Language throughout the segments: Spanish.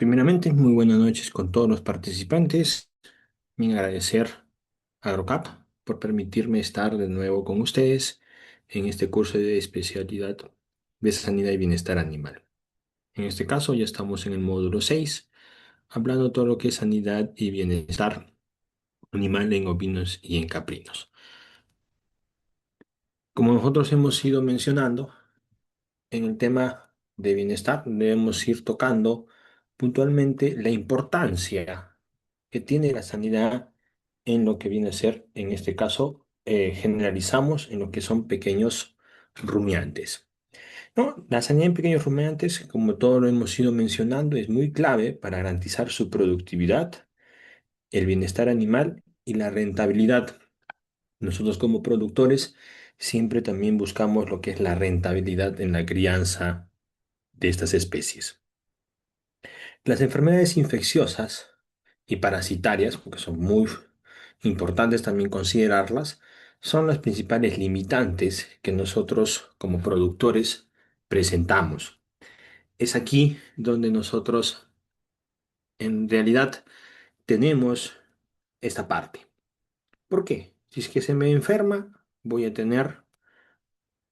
Primeramente, muy buenas noches con todos los participantes. También agradecer a AgroCap por permitirme estar de nuevo con ustedes en este curso de especialidad de sanidad y bienestar animal. En este caso, ya estamos en el módulo 6, hablando todo lo que es sanidad y bienestar animal en ovinos y en caprinos. Como nosotros hemos ido mencionando, en el tema de bienestar debemos ir tocando puntualmente la importancia que tiene la sanidad en lo que viene a ser, en este caso, generalizamos en lo que son pequeños rumiantes, ¿no? La sanidad en pequeños rumiantes, como todo lo hemos ido mencionando, es muy clave para garantizar su productividad, el bienestar animal y la rentabilidad. Nosotros como productores siempre también buscamos lo que es la rentabilidad en la crianza de estas especies. Las enfermedades infecciosas y parasitarias, porque son muy importantes también considerarlas, son las principales limitantes que nosotros como productores presentamos. Es aquí donde nosotros en realidad tenemos esta parte. ¿Por qué? Si es que se me enferma, voy a tener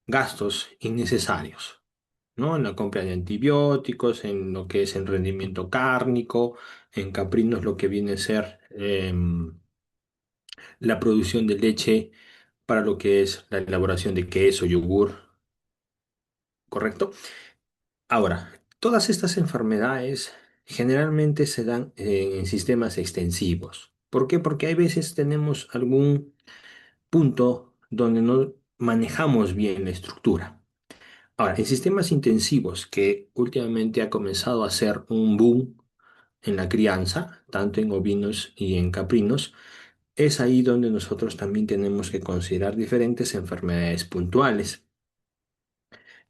gastos innecesarios, ¿no? En la compra de antibióticos, en lo que es el rendimiento cárnico, en caprinos lo que viene a ser la producción de leche para lo que es la elaboración de queso, yogur, ¿correcto? Ahora, todas estas enfermedades generalmente se dan en sistemas extensivos. ¿Por qué? Porque hay veces tenemos algún punto donde no manejamos bien la estructura. Ahora, en sistemas intensivos, que últimamente ha comenzado a ser un boom en la crianza, tanto en ovinos y en caprinos, es ahí donde nosotros también tenemos que considerar diferentes enfermedades puntuales.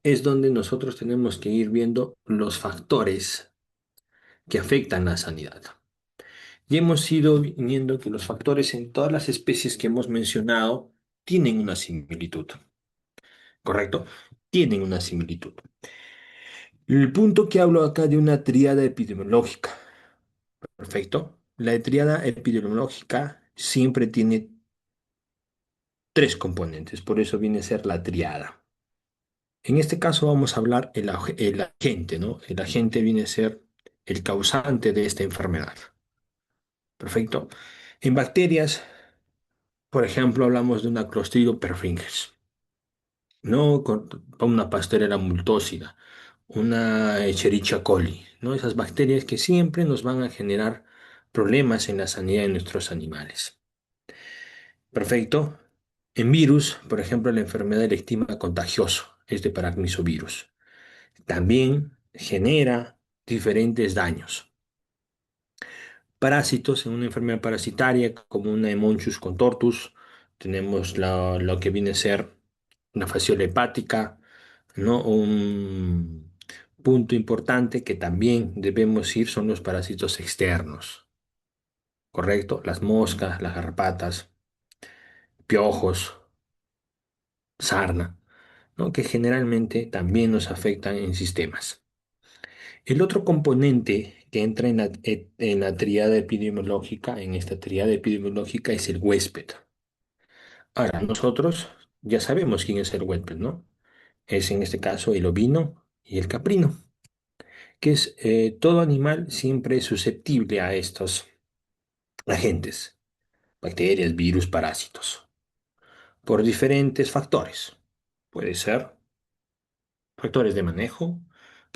Es donde nosotros tenemos que ir viendo los factores que afectan la sanidad. Y hemos ido viendo que los factores en todas las especies que hemos mencionado tienen una similitud, ¿correcto? Tienen una similitud. El punto que hablo acá de una tríada epidemiológica. Perfecto. La tríada epidemiológica siempre tiene tres componentes, por eso viene a ser la triada. En este caso vamos a hablar el agente, ¿no? El agente viene a ser el causante de esta enfermedad. Perfecto. En bacterias, por ejemplo, hablamos de una Clostridio perfringens, ¿no? Con una Pastorela multósida, una Escherichia coli, ¿no? Esas bacterias que siempre nos van a generar problemas en la sanidad de nuestros animales. Perfecto. En virus, por ejemplo, la enfermedad del estigma contagioso, este paracnisovirus, también genera diferentes daños. Parásitos, en una enfermedad parasitaria como una Hemonchus contortus, tenemos lo que viene a ser una fasciola hepática, ¿no? Un punto importante que también debemos ir son los parásitos externos, ¿correcto? Las moscas, las garrapatas, piojos, sarna, ¿no? Que generalmente también nos afectan en sistemas. El otro componente que entra en la tríada epidemiológica, en esta tríada epidemiológica, es el huésped. Ahora, nosotros ya sabemos quién es el huésped, ¿no? Es en este caso el ovino y el caprino, que es todo animal siempre es susceptible a estos agentes, bacterias, virus, parásitos, por diferentes factores. Puede ser factores de manejo,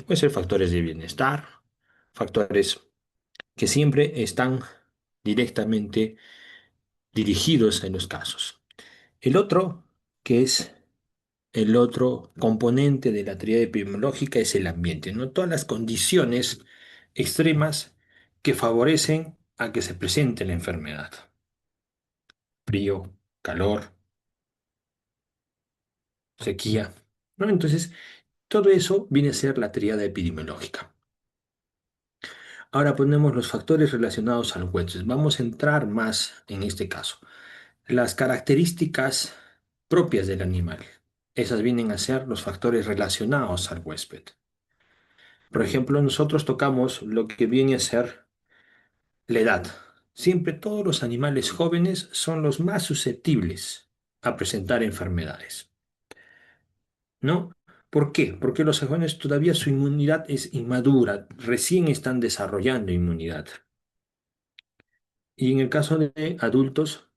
puede ser factores de bienestar, factores que siempre están directamente dirigidos en los casos. El otro, que es el otro componente de la teoría epidemiológica, es el ambiente, ¿no? Todas las condiciones extremas que favorecen a que se presente la enfermedad. Frío, calor, sequía, ¿no? Entonces, todo eso viene a ser la tríada epidemiológica. Ahora ponemos los factores relacionados al huésped. Vamos a entrar más en este caso. Las características propias del animal. Esas vienen a ser los factores relacionados al huésped. Por ejemplo, nosotros tocamos lo que viene a ser la edad. Siempre todos los animales jóvenes son los más susceptibles a presentar enfermedades, ¿no? ¿Por qué? Porque los jóvenes todavía su inmunidad es inmadura, recién están desarrollando inmunidad. Y en el caso de adultos,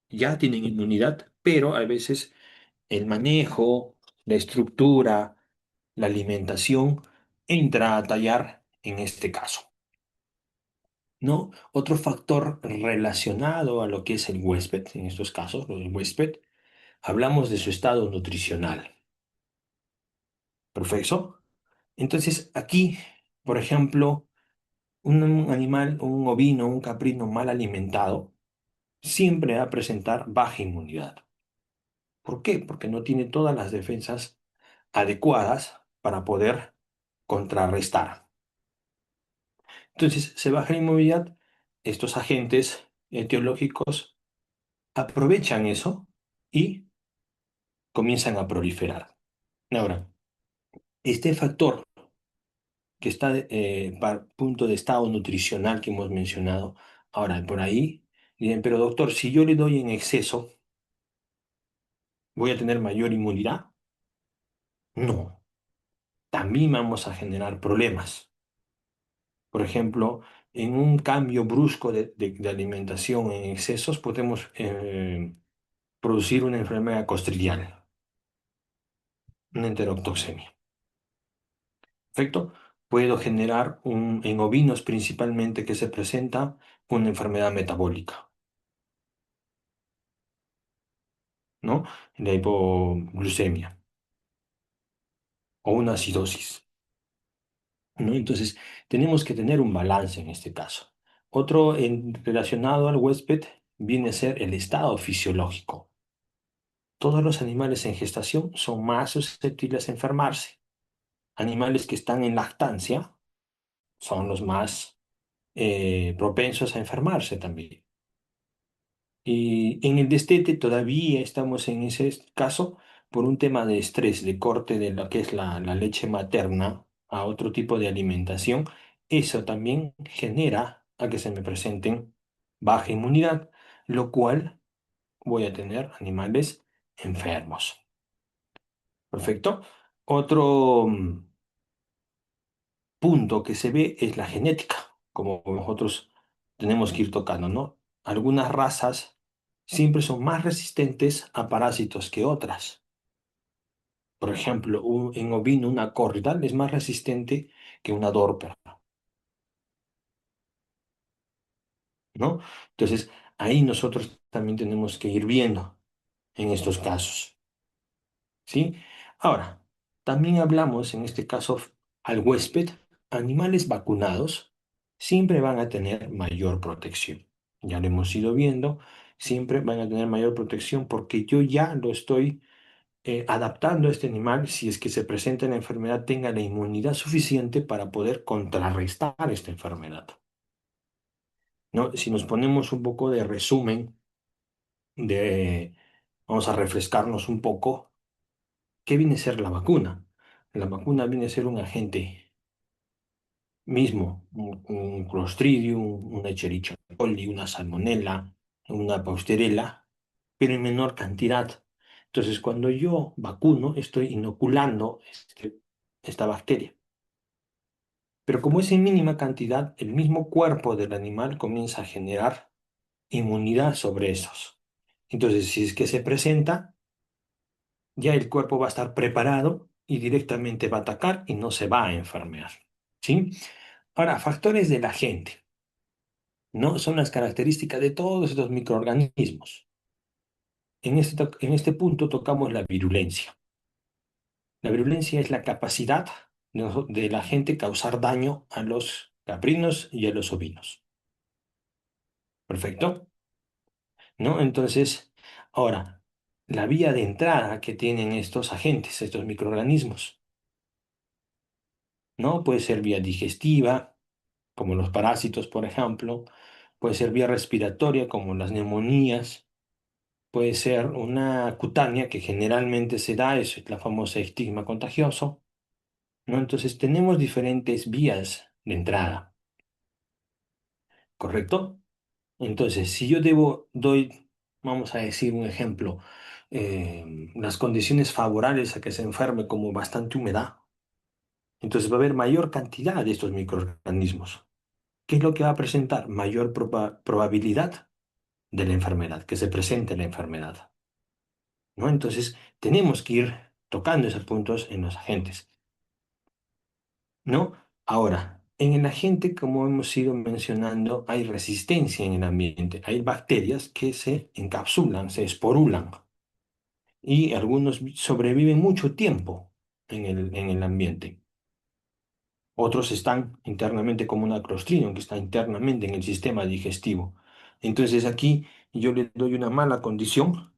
ya tienen inmunidad, pero a veces el manejo, la estructura, la alimentación entra a tallar en este caso, ¿no? Otro factor relacionado a lo que es el huésped, en estos casos, el huésped, hablamos de su estado nutricional. ¿Perfecto? Entonces, aquí, por ejemplo, un animal, un ovino, un caprino mal alimentado, siempre va a presentar baja inmunidad. ¿Por qué? Porque no tiene todas las defensas adecuadas para poder contrarrestar. Entonces, se baja la inmunidad, estos agentes etiológicos aprovechan eso y comienzan a proliferar. Ahora, este factor que está para punto de estado nutricional que hemos mencionado, ahora por ahí, dicen, pero doctor, si yo le doy en exceso, ¿voy a tener mayor inmunidad? No, también vamos a generar problemas. Por ejemplo, en un cambio brusco de alimentación en excesos, podemos producir una enfermedad costrillial, una enterotoxemia. ¿Perfecto? Puedo generar en ovinos principalmente que se presenta una enfermedad metabólica, ¿no? La hipoglucemia o una acidosis, ¿no? Entonces, tenemos que tener un balance en este caso. Otro relacionado al huésped viene a ser el estado fisiológico. Todos los animales en gestación son más susceptibles a enfermarse. Animales que están en lactancia son los más propensos a enfermarse también. Y en el destete todavía estamos en ese caso por un tema de estrés, de corte de lo que es la leche materna a otro tipo de alimentación. Eso también genera a que se me presenten baja inmunidad, lo cual voy a tener animales enfermos. ¿Perfecto? Otro punto que se ve es la genética, como nosotros tenemos que ir tocando, ¿no? Algunas razas siempre son más resistentes a parásitos que otras. Por ejemplo, en ovino una corrida es más resistente que una dórpera, ¿no? Entonces, ahí nosotros también tenemos que ir viendo en estos casos, ¿sí? Ahora, también hablamos en este caso al huésped, animales vacunados siempre van a tener mayor protección. Ya lo hemos ido viendo, siempre van a tener mayor protección porque yo ya lo estoy adaptando a este animal si es que se presenta la enfermedad, tenga la inmunidad suficiente para poder contrarrestar esta enfermedad, ¿no? Si nos ponemos un poco de resumen, vamos a refrescarnos un poco, ¿qué viene a ser la vacuna? La vacuna viene a ser un agente mismo, un Clostridium, una Escherichia coli, una Salmonella, una Pasteurella, pero en menor cantidad. Entonces, cuando yo vacuno, estoy inoculando esta bacteria. Pero como es en mínima cantidad, el mismo cuerpo del animal comienza a generar inmunidad sobre esos. Entonces, si es que se presenta, ya el cuerpo va a estar preparado y directamente va a atacar y no se va a enfermar. ¿Sí? Ahora, factores de la gente, ¿no? Son las características de todos estos microorganismos. En este punto tocamos la virulencia. La virulencia es la capacidad de la gente causar daño a los caprinos y a los ovinos. ¿Perfecto? ¿No? Entonces, ahora, la vía de entrada que tienen estos agentes, estos microorganismos, ¿no? Puede ser vía digestiva, como los parásitos, por ejemplo, puede ser vía respiratoria, como las neumonías, puede ser una cutánea que generalmente se da, eso es la famosa estigma contagioso, ¿no? Entonces tenemos diferentes vías de entrada, ¿correcto? Entonces, si yo vamos a decir un ejemplo, las condiciones favorables a que se enferme como bastante humedad, entonces va a haber mayor cantidad de estos microorganismos. ¿Qué es lo que va a presentar? Mayor probabilidad de la enfermedad, que se presente la enfermedad, ¿no? Entonces, tenemos que ir tocando esos puntos en los agentes, ¿no? Ahora, en el agente, como hemos ido mencionando, hay resistencia en el ambiente. Hay bacterias que se encapsulan, se esporulan y algunos sobreviven mucho tiempo en el ambiente. Otros están internamente como una Clostridium, que está internamente en el sistema digestivo. Entonces aquí yo le doy una mala condición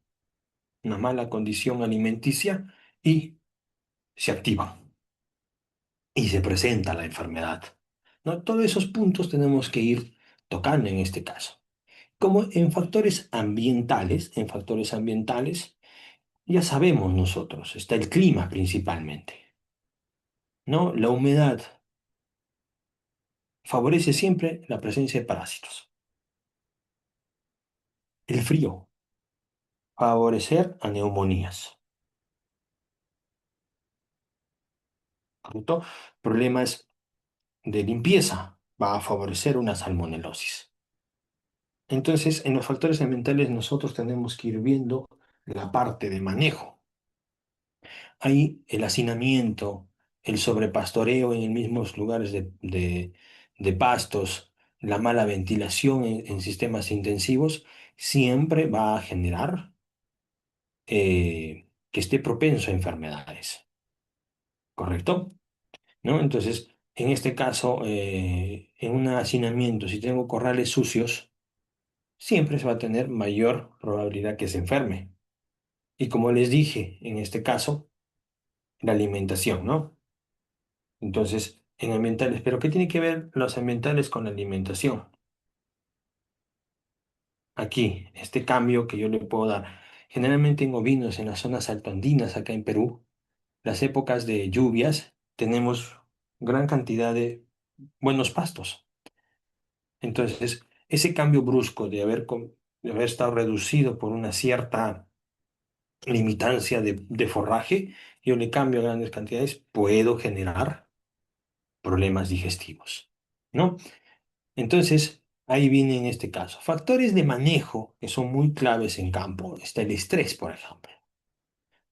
alimenticia y se activa y se presenta la enfermedad, ¿no? Todos esos puntos tenemos que ir tocando en este caso. Como en factores ambientales, ya sabemos nosotros, está el clima principalmente, ¿no? La humedad favorece siempre la presencia de parásitos. El frío, favorecer a neumonías, ¿correcto? Problemas de limpieza, va a favorecer una salmonelosis. Entonces, en los factores ambientales nosotros tenemos que ir viendo la parte de manejo. Hay el hacinamiento, el sobrepastoreo en los mismos lugares de pastos, la mala ventilación en sistemas intensivos, siempre va a generar que esté propenso a enfermedades, ¿correcto? ¿No? Entonces, en este caso, en un hacinamiento, si tengo corrales sucios, siempre se va a tener mayor probabilidad que se enferme. Y como les dije, en este caso, la alimentación, ¿no? Entonces, en ambientales, ¿pero qué tiene que ver los ambientales con la alimentación? Aquí, este cambio que yo le puedo dar. Generalmente en ovinos, en las zonas altoandinas, acá en Perú, las épocas de lluvias, tenemos gran cantidad de buenos pastos. Entonces, ese cambio brusco de haber estado reducido por una cierta limitancia de forraje, yo le cambio a grandes cantidades, puedo generar problemas digestivos, ¿no? Entonces, ahí viene en este caso. Factores de manejo que son muy claves en campo. Está el estrés, por ejemplo.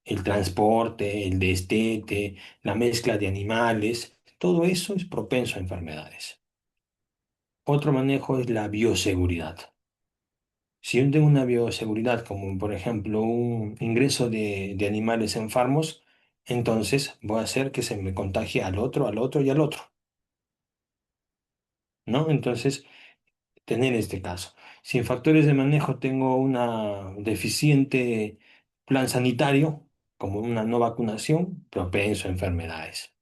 El transporte, el destete, la mezcla de animales, todo eso es propenso a enfermedades. Otro manejo es la bioseguridad. Si yo tengo una bioseguridad, como por ejemplo un ingreso de animales enfermos, entonces voy a hacer que se me contagie al otro y al otro, ¿no? Entonces, tener este caso. Si en factores de manejo tengo una deficiente plan sanitario, como una no vacunación, propenso a enfermedades.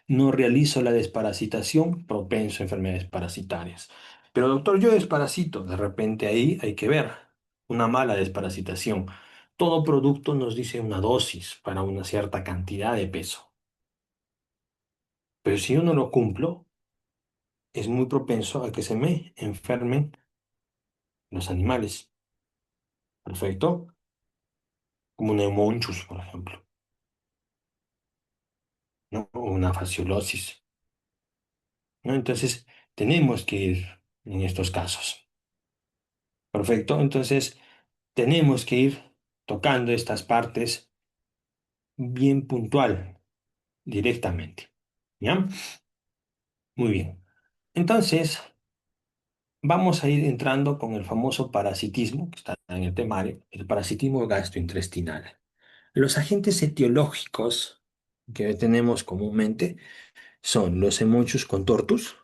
No realizo la desparasitación, propenso a enfermedades parasitarias. Pero doctor, yo desparasito, de repente ahí hay que ver una mala desparasitación. Todo producto nos dice una dosis para una cierta cantidad de peso. Pero si yo no lo cumplo, es muy propenso a que se me enfermen los animales. ¿Perfecto? Como un hemonchus, por ejemplo, ¿no? O una fasciolosis, ¿no? Entonces, tenemos que ir en estos casos. Perfecto. Entonces, tenemos que ir tocando estas partes bien puntual, directamente. ¿Ya? Muy bien. Entonces, vamos a ir entrando con el famoso parasitismo, que está en el temario, el parasitismo gastrointestinal. Los agentes etiológicos que tenemos comúnmente son los Haemochus contortus,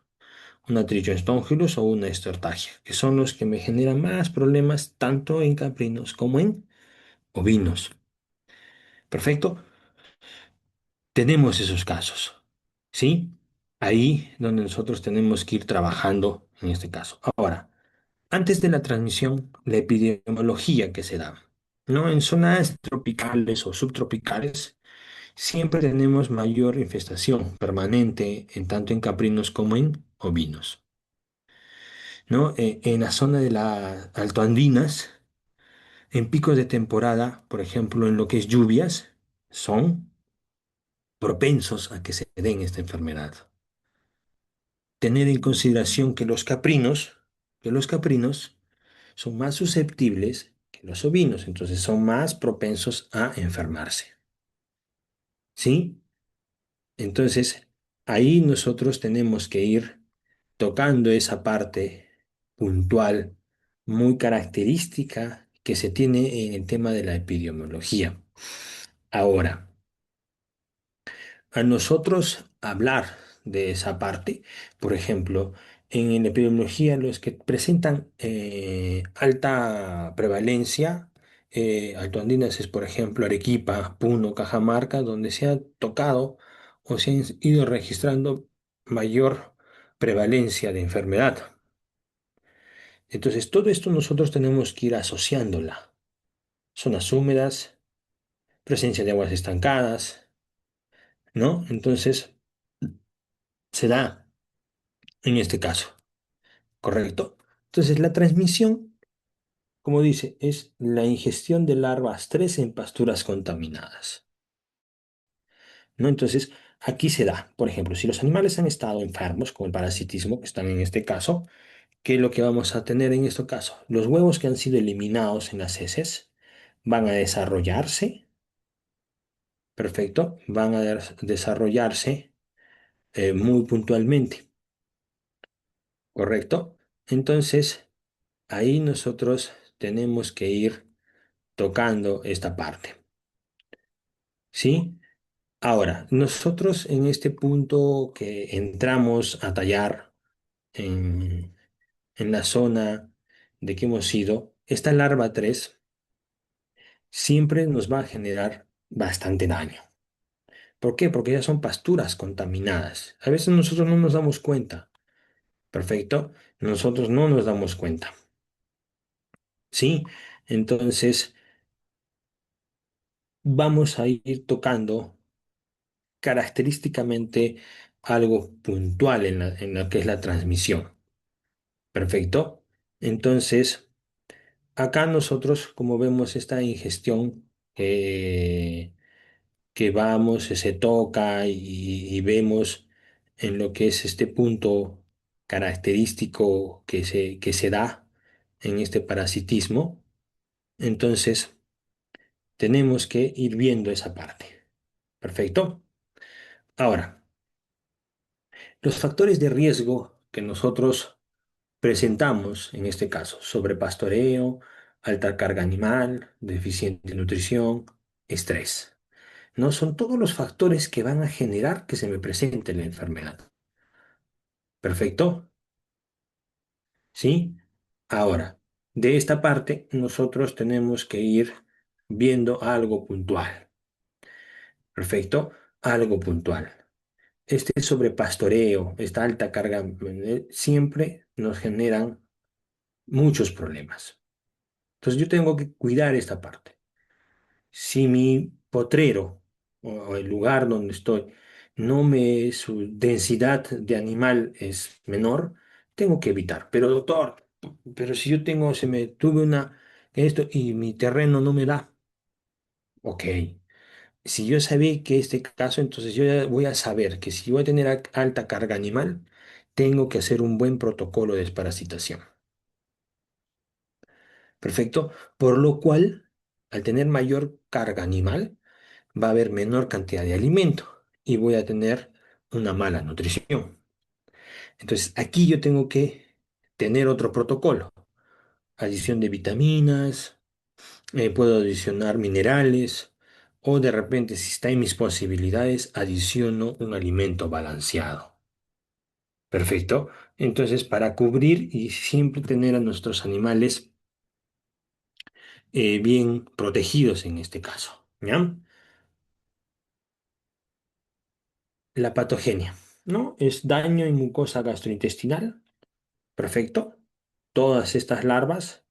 una Trichostongilus o una Estertagia, que son los que me generan más problemas tanto en caprinos como en ovinos. Perfecto, tenemos esos casos, ¿sí? Ahí donde nosotros tenemos que ir trabajando en este caso. Ahora, antes de la transmisión, la epidemiología que se da, ¿no? En zonas tropicales o subtropicales, siempre tenemos mayor infestación permanente en tanto en caprinos como en ovinos, ¿no? En la zona de las altoandinas, en picos de temporada, por ejemplo, en lo que es lluvias, son propensos a que se den esta enfermedad. Tener en consideración que los caprinos son más susceptibles que los ovinos, entonces son más propensos a enfermarse, ¿sí? Entonces, ahí nosotros tenemos que ir tocando esa parte puntual, muy característica que se tiene en el tema de la epidemiología. Ahora, a nosotros hablar de esa parte, por ejemplo, en la epidemiología, los que presentan alta prevalencia, altoandinas es, por ejemplo, Arequipa, Puno, Cajamarca, donde se ha tocado o se han ido registrando mayor prevalencia de enfermedad. Entonces, todo esto nosotros tenemos que ir asociándola. Zonas húmedas, presencia de aguas estancadas, ¿no? Entonces, se da en este caso, ¿correcto? Entonces, la transmisión, como dice, es la ingestión de larvas 3 en pasturas contaminadas, ¿no? Entonces, aquí se da, por ejemplo, si los animales han estado enfermos con el parasitismo, que están en este caso, ¿qué es lo que vamos a tener en este caso? Los huevos que han sido eliminados en las heces van a desarrollarse, perfecto, van a desarrollarse muy puntualmente, ¿correcto? Entonces, ahí nosotros tenemos que ir tocando esta parte, ¿sí? Ahora, nosotros en este punto que entramos a tallar en, en la zona de que hemos ido, esta larva 3 siempre nos va a generar bastante daño. ¿Por qué? Porque ya son pasturas contaminadas. A veces nosotros no nos damos cuenta, ¿perfecto? Nosotros no nos damos cuenta, ¿sí? Entonces, vamos a ir tocando característicamente algo puntual en lo que es la transmisión. Perfecto. Entonces, acá nosotros, como vemos esta ingestión que vamos, se toca y vemos en lo que es este punto característico que se da en este parasitismo, entonces tenemos que ir viendo esa parte. Perfecto. Ahora, los factores de riesgo que nosotros presentamos, en este caso, sobrepastoreo, alta carga animal, deficiente nutrición, estrés. No son todos los factores que van a generar que se me presente la enfermedad. ¿Perfecto? ¿Sí? Ahora, de esta parte, nosotros tenemos que ir viendo algo puntual. ¿Perfecto? Algo puntual. Este sobrepastoreo, esta alta carga, siempre nos generan muchos problemas. Entonces yo tengo que cuidar esta parte. Si mi potrero o el lugar donde estoy su densidad de animal es menor, tengo que evitar. Pero doctor, pero si yo tengo, se me tuve una esto y mi terreno no me da, ok. Si yo sabía que este caso, entonces yo ya voy a saber que si voy a tener alta carga animal, tengo que hacer un buen protocolo de desparasitación. Perfecto. Por lo cual, al tener mayor carga animal, va a haber menor cantidad de alimento y voy a tener una mala nutrición. Entonces, aquí yo tengo que tener otro protocolo. Adición de vitaminas, puedo adicionar minerales o de repente, si está en mis posibilidades, adiciono un alimento balanceado. Perfecto. Entonces, para cubrir y siempre tener a nuestros animales bien protegidos en este caso. ¿Ya? La patogenia, ¿no? Es daño en mucosa gastrointestinal. Perfecto. Todas estas larvas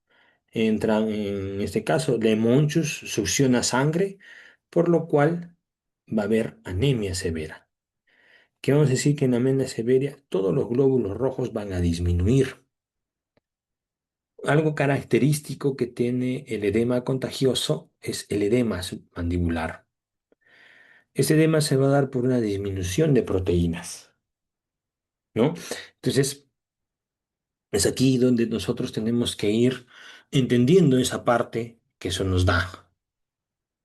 entran en este caso, Lemonchus succiona sangre, por lo cual va a haber anemia severa. ¿Qué vamos a decir? Que en la anemia severa todos los glóbulos rojos van a disminuir. Algo característico que tiene el edema contagioso es el edema submandibular. Ese edema se va a dar por una disminución de proteínas, ¿no? Entonces, es aquí donde nosotros tenemos que ir entendiendo esa parte que eso nos da.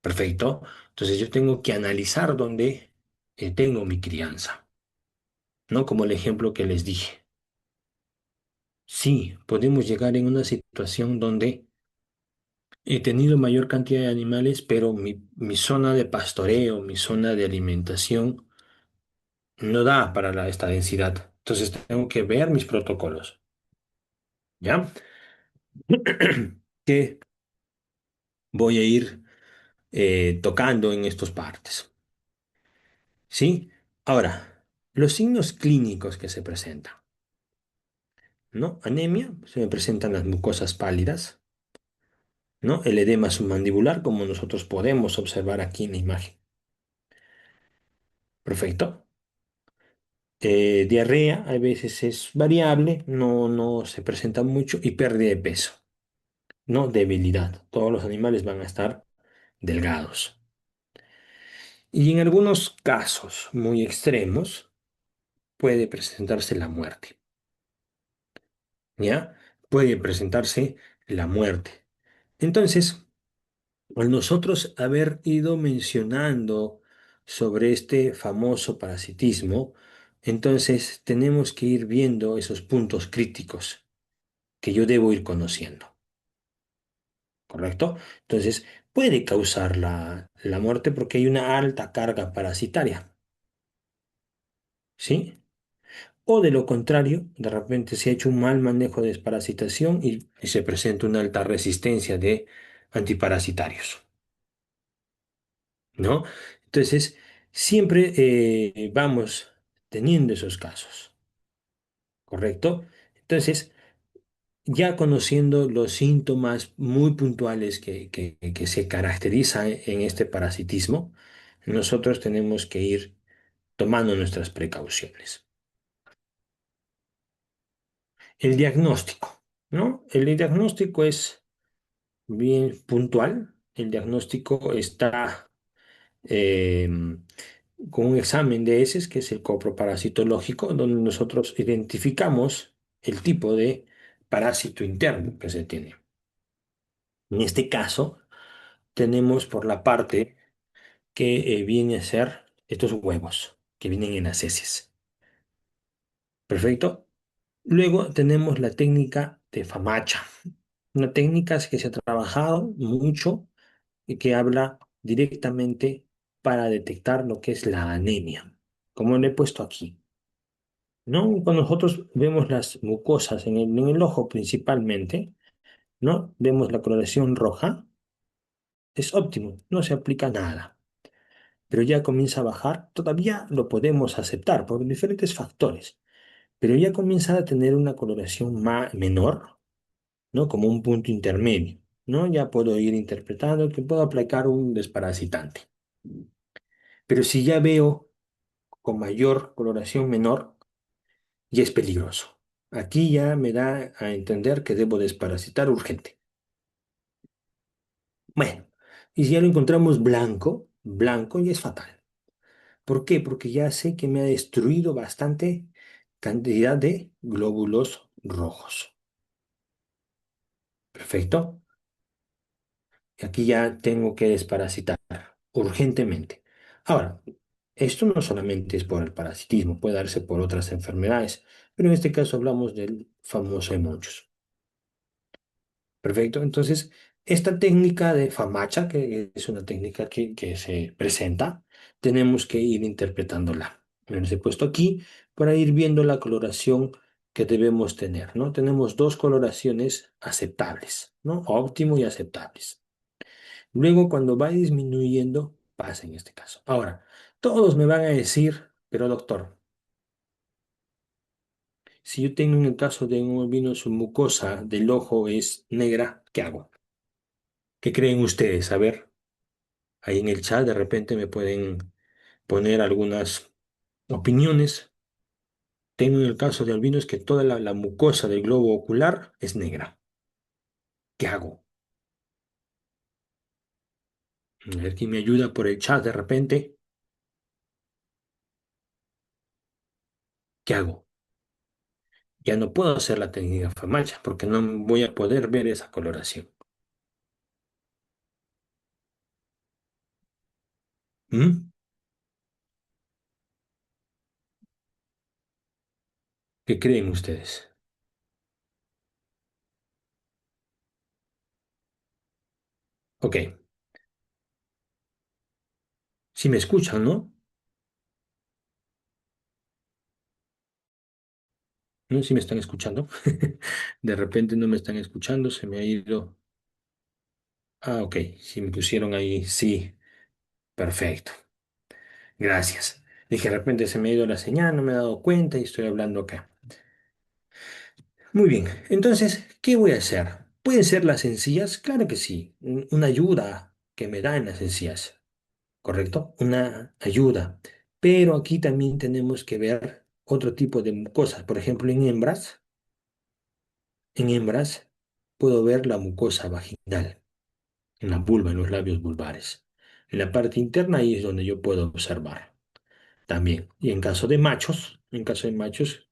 Perfecto. Entonces, yo tengo que analizar dónde tengo mi crianza, ¿no? Como el ejemplo que les dije. Sí, podemos llegar en una situación donde he tenido mayor cantidad de animales, pero mi zona de pastoreo, mi zona de alimentación no da para esta densidad. Entonces tengo que ver mis protocolos, ¿ya? Que voy a ir tocando en estas partes, ¿sí? Ahora, los signos clínicos que se presentan, ¿no? Anemia, se me presentan las mucosas pálidas, ¿no? El edema submandibular, como nosotros podemos observar aquí en la imagen. Perfecto. Diarrea a veces es variable, no se presenta mucho y pérdida de peso, no debilidad. Todos los animales van a estar delgados. Y en algunos casos muy extremos puede presentarse la muerte, ¿ya? Puede presentarse la muerte. Entonces, al nosotros haber ido mencionando sobre este famoso parasitismo, entonces tenemos que ir viendo esos puntos críticos que yo debo ir conociendo, ¿correcto? Entonces, puede causar la muerte porque hay una alta carga parasitaria, ¿sí? O de lo contrario, de repente se ha hecho un mal manejo de desparasitación y se presenta una alta resistencia de antiparasitarios, ¿no? Entonces, siempre vamos teniendo esos casos, ¿correcto? Entonces, ya conociendo los síntomas muy puntuales que se caracterizan en este parasitismo, nosotros tenemos que ir tomando nuestras precauciones. El diagnóstico, ¿no? El diagnóstico es bien puntual. El diagnóstico está eh, con un examen de heces, que es el coproparasitológico, donde nosotros identificamos el tipo de parásito interno que se tiene. En este caso, tenemos por la parte que viene a ser estos huevos que vienen en las heces. Perfecto. Luego tenemos la técnica de Famacha, una técnica que se ha trabajado mucho y que habla directamente para detectar lo que es la anemia, como lo he puesto aquí, ¿no? Cuando nosotros vemos las mucosas en el ojo principalmente, ¿no? Vemos la coloración roja, es óptimo, no se aplica nada. Pero ya comienza a bajar, todavía lo podemos aceptar por diferentes factores, pero ya comienza a tener una coloración menor, ¿no? Como un punto intermedio, ¿no? Ya puedo ir interpretando que puedo aplicar un desparasitante. Pero si ya veo con mayor coloración menor, ya es peligroso. Aquí ya me da a entender que debo desparasitar urgente. Bueno, y si ya lo encontramos blanco, blanco ya es fatal. ¿Por qué? Porque ya sé que me ha destruido bastante cantidad de glóbulos rojos. Perfecto. Aquí ya tengo que desparasitar urgentemente. Ahora, esto no solamente es por el parasitismo, puede darse por otras enfermedades, pero en este caso hablamos del famoso hemorroides. Perfecto. Entonces, esta técnica de Famacha, que es una técnica que se presenta, tenemos que ir interpretándola. Me los he puesto aquí para ir viendo la coloración que debemos tener, ¿no? Tenemos dos coloraciones aceptables, ¿no? Óptimo y aceptables. Luego, cuando va disminuyendo, pasa en este caso. Ahora, todos me van a decir, pero doctor, si yo tengo en el caso de un albino, su mucosa del ojo es negra, ¿qué hago? ¿Qué creen ustedes? A ver, ahí en el chat de repente me pueden poner algunas opiniones. Tengo en el caso de albinos que toda la mucosa del globo ocular es negra. ¿Qué hago? A ver quién me ayuda por el chat de repente. ¿Qué hago? Ya no puedo hacer la técnica Famacha porque no voy a poder ver esa coloración. ¿Mm? ¿Qué creen ustedes? Ok, si me escuchan, ¿no? ¿No? Si me están escuchando. De repente no me están escuchando, se me ha ido. Ah, ok, si me pusieron ahí, sí, perfecto. Gracias. Dije, de repente se me ha ido la señal, no me he dado cuenta y estoy hablando acá. Muy bien, entonces, ¿qué voy a hacer? ¿Pueden ser las encías? Claro que sí, una ayuda que me da en las encías, ¿correcto? Una ayuda. Pero aquí también tenemos que ver otro tipo de mucosas. Por ejemplo, en hembras puedo ver la mucosa vaginal, en la vulva, en los labios vulvares. En la parte interna ahí es donde yo puedo observar también. Y en caso de machos,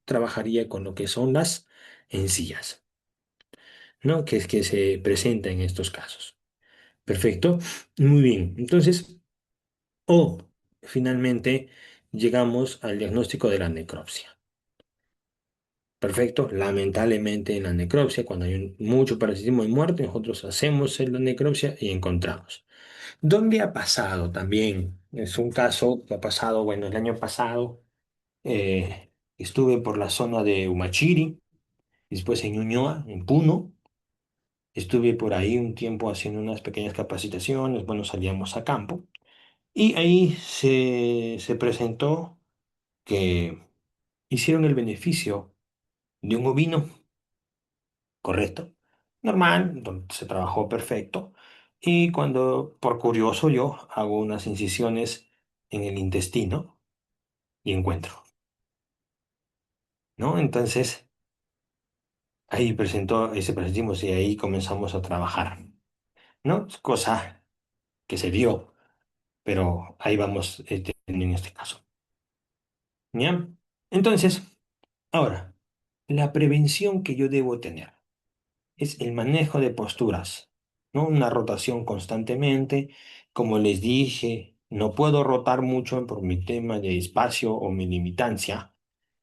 trabajaría con lo que son las encías, ¿no? Que es que se presenta en estos casos. Perfecto. Muy bien. Entonces, finalmente llegamos al diagnóstico de la necropsia. Perfecto. Lamentablemente en la necropsia, cuando hay mucho parasitismo y muerte, nosotros hacemos la necropsia y encontramos. ¿Dónde ha pasado también? Es un caso que ha pasado, bueno, el año pasado estuve por la zona de Humachiri, después en Ñuñoa, en Puno. Estuve por ahí un tiempo haciendo unas pequeñas capacitaciones, bueno, salíamos a campo. Y ahí se presentó que hicieron el beneficio de un ovino, correcto, normal, donde se trabajó perfecto. Y cuando, por curioso, yo hago unas incisiones en el intestino y encuentro, ¿no? Entonces, ahí presentó ese presentimos y ahí comenzamos a trabajar, ¿no? Cosa que se dio, pero ahí vamos en este caso, ¿ya? Entonces, ahora, la prevención que yo debo tener es el manejo de posturas, ¿no? Una rotación constantemente. Como les dije, no puedo rotar mucho por mi tema de espacio o mi limitancia.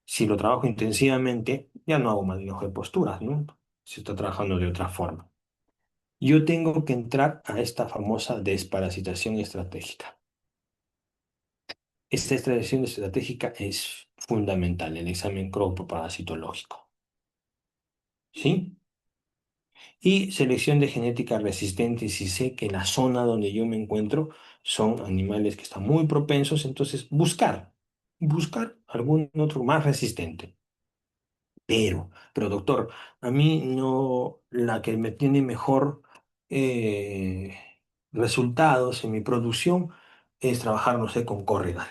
Si lo trabajo intensivamente, ya no hago manejo de posturas, ¿no? Se está trabajando de otra forma. Yo tengo que entrar a esta famosa desparasitación estratégica. Esta estrategia estratégica es fundamental, el examen cronoparasitológico, ¿sí? Y selección de genética resistente, si sé que la zona donde yo me encuentro son animales que están muy propensos, entonces buscar algún otro más resistente. Pero doctor, a mí no, la que me tiene mejor eh, resultados en mi producción es trabajar, no sé, con Corrigal.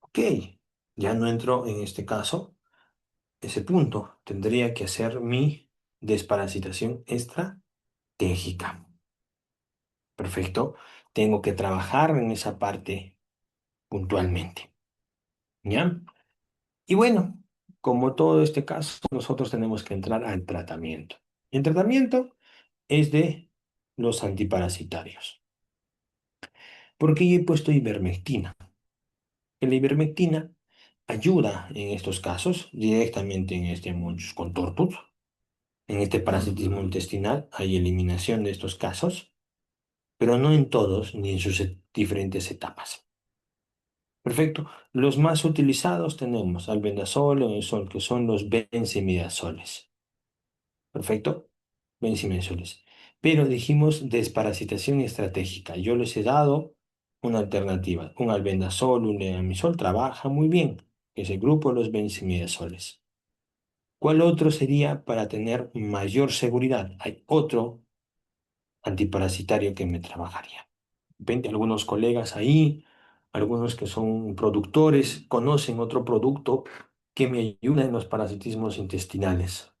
Ok, ya no entro en este caso, ese punto. Tendría que hacer mi desparasitación estratégica. Perfecto. Tengo que trabajar en esa parte puntualmente. ¿Ya? Y bueno, como todo este caso, nosotros tenemos que entrar al tratamiento. El tratamiento es de los antiparasitarios. ¿Por qué yo he puesto ivermectina? La ivermectina ayuda en estos casos, directamente en este Munchus contortus, en este parasitismo intestinal, hay eliminación de estos casos, pero no en todos ni en sus diferentes etapas. Perfecto. Los más utilizados tenemos albendazol o sol, que son los benzimidazoles. Perfecto. Benzimidazoles. Pero dijimos desparasitación estratégica. Yo les he dado una alternativa. Un albendazol, un leamisol trabaja muy bien. Que es el grupo de los benzimidazoles. ¿Cuál otro sería para tener mayor seguridad? Hay otro antiparasitario que me trabajaría. Ven algunos colegas ahí. algunos que son productores conocen otro producto que me ayuda en los parasitismos intestinales.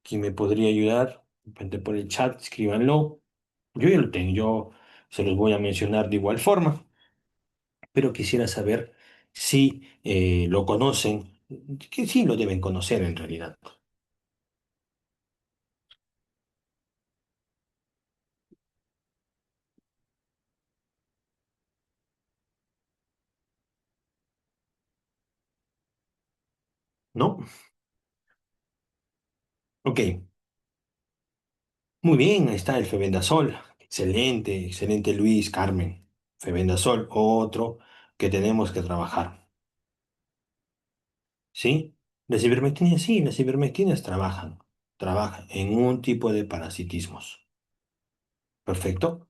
¿Quién me podría ayudar? De repente por el chat, escríbanlo. Yo ya lo tengo, yo se los voy a mencionar de igual forma, pero quisiera saber si lo conocen, que sí lo deben conocer en realidad, ¿no? Ok, muy bien, ahí está el febendazol. Excelente, excelente Luis, Carmen. Febendazol, otro que tenemos que trabajar, ¿sí? Las ivermectinas, sí, las ivermectinas trabajan en un tipo de parasitismos. Perfecto.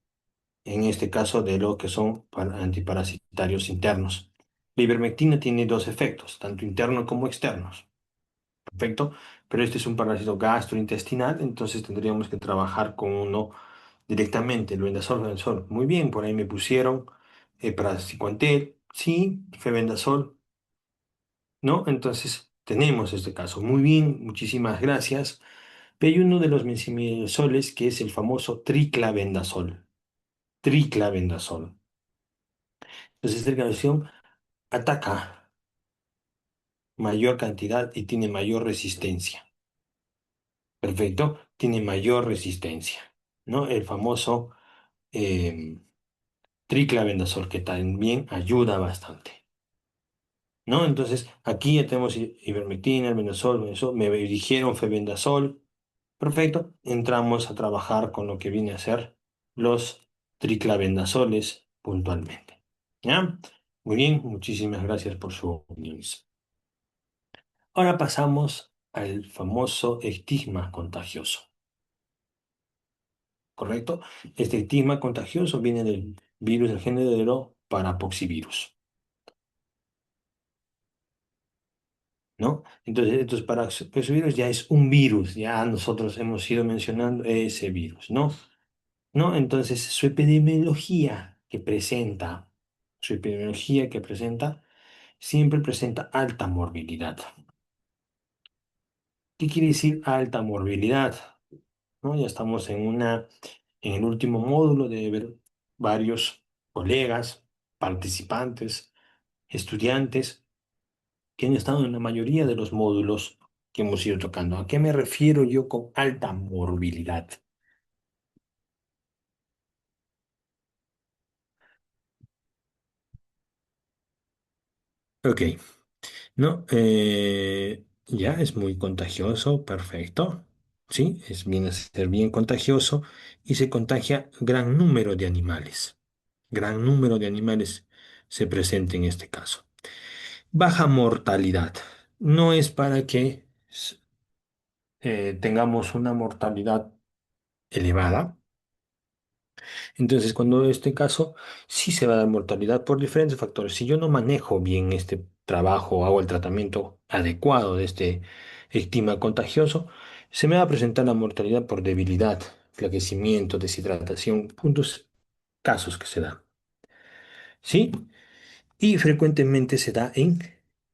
En este caso de lo que son antiparasitarios internos. La ivermectina tiene dos efectos, tanto internos como externos. Perfecto. Pero este es un parásito gastrointestinal, entonces tendríamos que trabajar con uno directamente, el vendasol. Muy bien, por ahí me pusieron praziquantel, sí, febendazol, ¿no? Entonces tenemos este caso. Muy bien, muchísimas gracias. Pero hay uno de los mesilsoles que es el famoso triclavendazol. Triclavendazol. Entonces, esta canción ataca mayor cantidad y tiene mayor resistencia. Perfecto, tiene mayor resistencia, ¿no? El famoso eh, triclavendazol que también ayuda bastante, ¿no? Entonces, aquí ya tenemos ivermectina, el me dijeron febendazol. Perfecto, entramos a trabajar con lo que viene a ser los triclavendazoles puntualmente. ¿Ya? Muy bien, muchísimas gracias por su opinión. Ahora pasamos al famoso estigma contagioso, ¿correcto? Este estigma contagioso viene del virus del género parapoxivirus, ¿no? Entonces parapoxivirus ya es un virus, ya nosotros hemos ido mencionando ese virus, ¿no? ¿No? Entonces su epidemiología que presenta, siempre presenta alta morbilidad. ¿Qué quiere decir alta morbilidad? ¿No? Ya estamos en el último módulo de ver varios colegas, participantes, estudiantes que han estado en la mayoría de los módulos que hemos ido tocando. ¿A qué me refiero yo con alta morbilidad? Ok, ¿no? Ya es muy contagioso, perfecto. Sí, viene a ser bien contagioso y se contagia gran número de animales. Gran número de animales se presenta en este caso. Baja mortalidad. No es para que tengamos una mortalidad elevada. Entonces, cuando este caso sí se va a dar mortalidad por diferentes factores. Si yo no manejo bien este trabajo, hago el tratamiento adecuado de este estigma contagioso, se me va a presentar la mortalidad por debilidad, flaquecimiento, deshidratación, puntos, casos que se dan. ¿Sí? Y frecuentemente se da en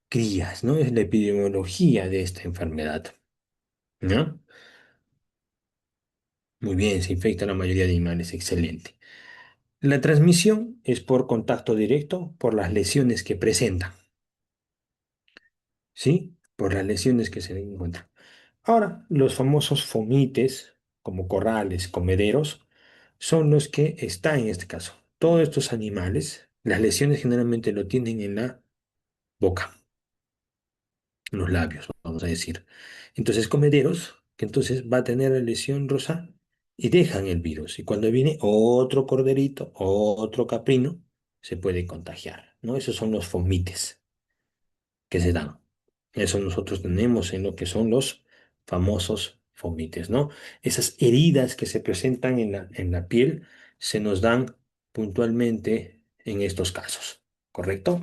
crías, ¿no? Es la epidemiología de esta enfermedad, ¿no? Muy bien, se infecta la mayoría de animales, excelente. La transmisión es por contacto directo por las lesiones que presentan, ¿sí? Por las lesiones que se encuentran. Ahora, los famosos fomites, como corrales, comederos, son los que están en este caso. Todos estos animales, las lesiones generalmente lo tienen en la boca, en los labios, vamos a decir. Entonces, comederos, que entonces va a tener la lesión rosa y dejan el virus. Y cuando viene otro corderito, otro caprino, se puede contagiar, ¿no? Esos son los fomites que se dan. Eso nosotros tenemos en lo que son los famosos fomites, ¿no? Esas heridas que se presentan en la piel se nos dan puntualmente en estos casos, ¿correcto?